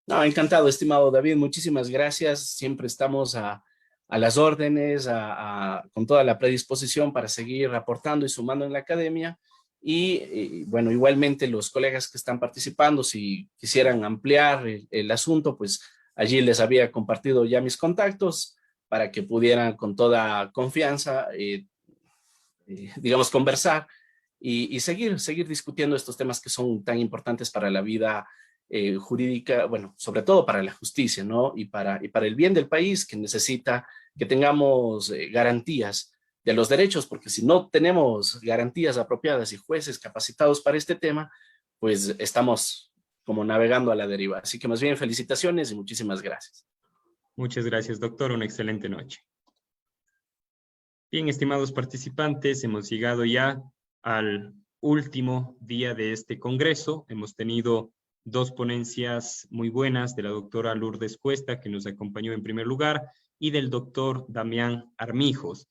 No, encantado, estimado David. Muchísimas gracias. Siempre estamos a las órdenes, con toda la predisposición para seguir aportando y sumando en la academia. Y bueno, igualmente los colegas que están participando, si quisieran ampliar el asunto, pues allí les había compartido ya mis contactos para que pudieran con toda confianza, digamos, conversar y seguir discutiendo estos temas que son tan importantes para la vida jurídica, bueno, sobre todo para la justicia, ¿no? Y para el bien del país, que necesita que tengamos garantías de los derechos, porque si no tenemos garantías apropiadas y jueces capacitados para este tema, pues estamos como navegando a la deriva. Así que más bien felicitaciones y muchísimas gracias. Muchas gracias, doctor. Una excelente noche. Bien, estimados participantes, hemos llegado ya al último día de este congreso. Hemos tenido 2 ponencias muy buenas de la doctora Lourdes Cuesta, que nos acompañó en primer lugar, y del doctor Damián Armijos.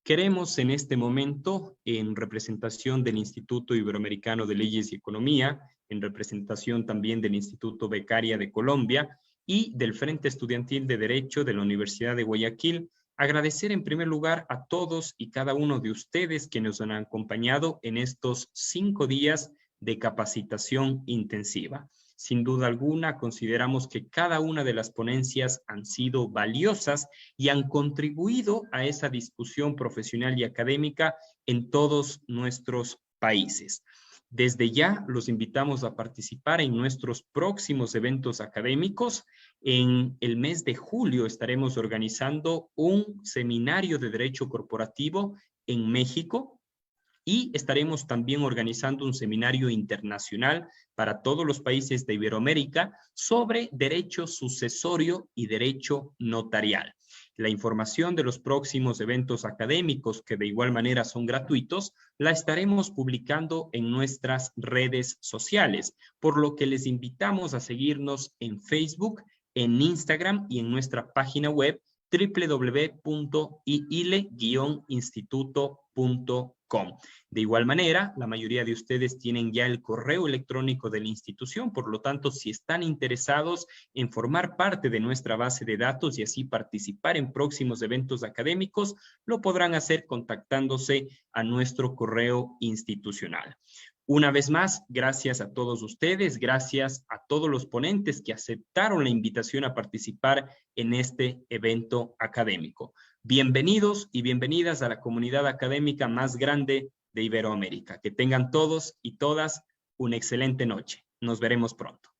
Queremos en este momento, en representación del Instituto Iberoamericano de Leyes y Economía, en representación también del Instituto Becaria de Colombia y del Frente Estudiantil de Derecho de la Universidad de Guayaquil, agradecer en primer lugar a todos y cada uno de ustedes que nos han acompañado en estos 5 días de capacitación intensiva. Sin duda alguna, consideramos que cada una de las ponencias han sido valiosas y han contribuido a esa discusión profesional y académica en todos nuestros países. Desde ya los invitamos a participar en nuestros próximos eventos académicos. En el mes de julio estaremos organizando un seminario de Derecho Corporativo en México, y estaremos también organizando un seminario internacional para todos los países de Iberoamérica sobre derecho sucesorio y derecho notarial. La información de los próximos eventos académicos, que de igual manera son gratuitos, la estaremos publicando en nuestras redes sociales, por lo que les invitamos a seguirnos en Facebook, en Instagram y en nuestra página web, www.iile-instituto.com. De igual manera, la mayoría de ustedes tienen ya el correo electrónico de la institución, por lo tanto, si están interesados en formar parte de nuestra base de datos y así participar en próximos eventos académicos, lo podrán hacer contactándose a nuestro correo institucional. Una vez más, gracias a todos ustedes, gracias a todos los ponentes que aceptaron la invitación a participar en este evento académico. Bienvenidos y bienvenidas a la comunidad académica más grande de Iberoamérica. Que tengan todos y todas una excelente noche. Nos veremos pronto.